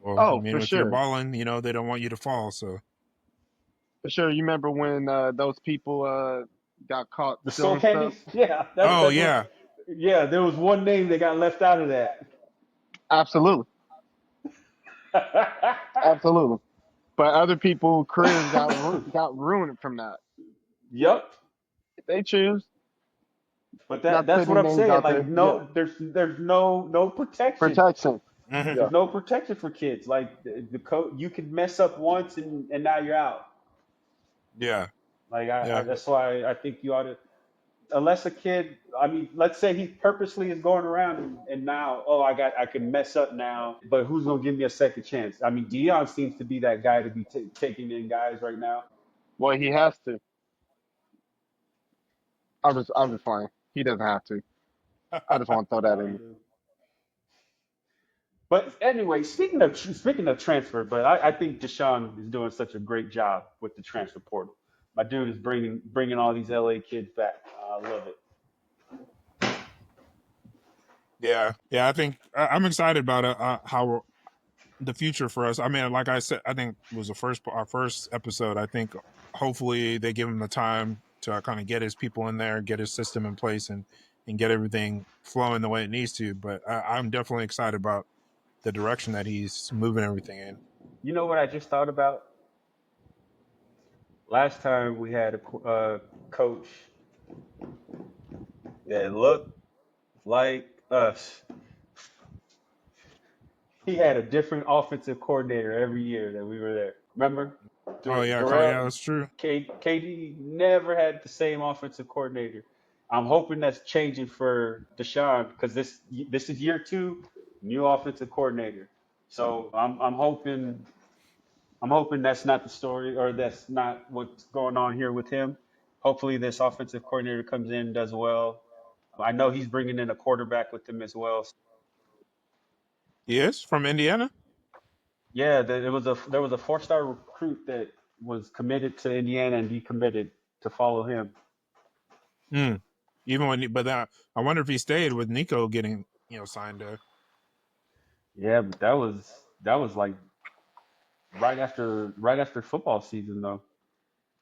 Well, I Oh, mean, for if you're sure, balling, they don't want you to fall. So. for sure. You remember when those people got caught The soul stealing stuff? candies, yeah, Oh that's what. yeah. Yeah, there was one name that got left out of that. Absolutely, absolutely. But other people' careers got ruined from that. Yep. They choose But not to that's put what any I'm names saying. out Like there. Yeah, no, there's no protection. protection. Hmm. Yeah, There's no protection for kids. Like the code, you can mess up once and now you're out. Yeah. Like Yeah. that's why I think you ought to, unless a kid. I mean, let's say he purposely is going around and now, oh, I can mess up now, but who's gonna give me a second chance? I mean, Dion seems to be that guy to be taking in guys right now. well, he has to. I'm just fine. He doesn't have to. I just want to throw that No, he in. do. But anyway, speaking of transfer, but I think Deshaun is doing such a great job with the transfer portal. My dude is bringing all these LA kids back. I love it. Yeah. Yeah. I think I'm excited about how the future for us. I mean, like I said, I think it was our first episode. I think hopefully they give him the time to kind of get his people in there, get his system in place, and get everything flowing the way it needs to. But I'm definitely excited about the direction that he's moving everything in. You know what I just thought about? Last time we had a coach that looked like us. He had a different offensive coordinator every year that we were there. Remember? Oh yeah, Darrell, yeah, that's true. KD never had the same offensive coordinator. I'm hoping that's changing for Deshaun because this is year two, new offensive coordinator. So I'm hoping that's not the story or that's not what's going on here with him. Hopefully this offensive coordinator comes in and does well. I know he's bringing in a quarterback with him as well. He is from Indiana. Yeah, there was a 4-star recruit that was committed to Indiana and decommitted to follow him. Hmm. Even but I wonder if he stayed with Nico getting signed there. Yeah, but that was like right after football season though.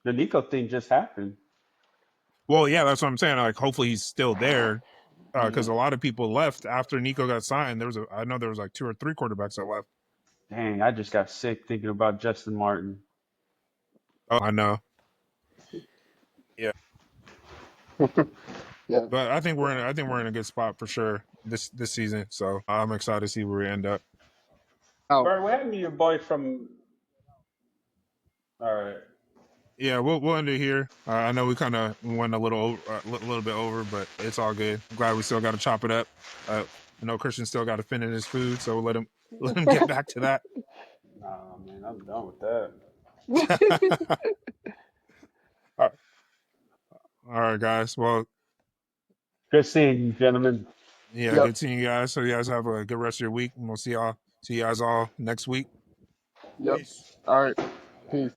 The Nico thing just happened. Well, yeah, that's what I'm saying. Like, hopefully he's still there because Hmm. a lot of people left after Nico got signed. I know there was like 2 or 3 quarterbacks that left. Dang, I just got sick thinking about Justin Martin. Oh, I know. Yeah. Yeah. But I think we're in a good spot for sure this season. So I'm excited to see where we end up. Bert, what happened to your boy from? All right. Yeah, we'll end it here. I know we kind of went a little bit over, but it's all good. I'm glad we still got to chop it up. I know Christian still got to finish his food, so we'll let him get back to that. Nah, man, I'm done with that. All right, guys. Well, Good seeing you, gentlemen. yeah, good seeing you guys. So you guys have a good rest of your week, and we'll see you guys all next week. Yep. Peace. All right. Peace.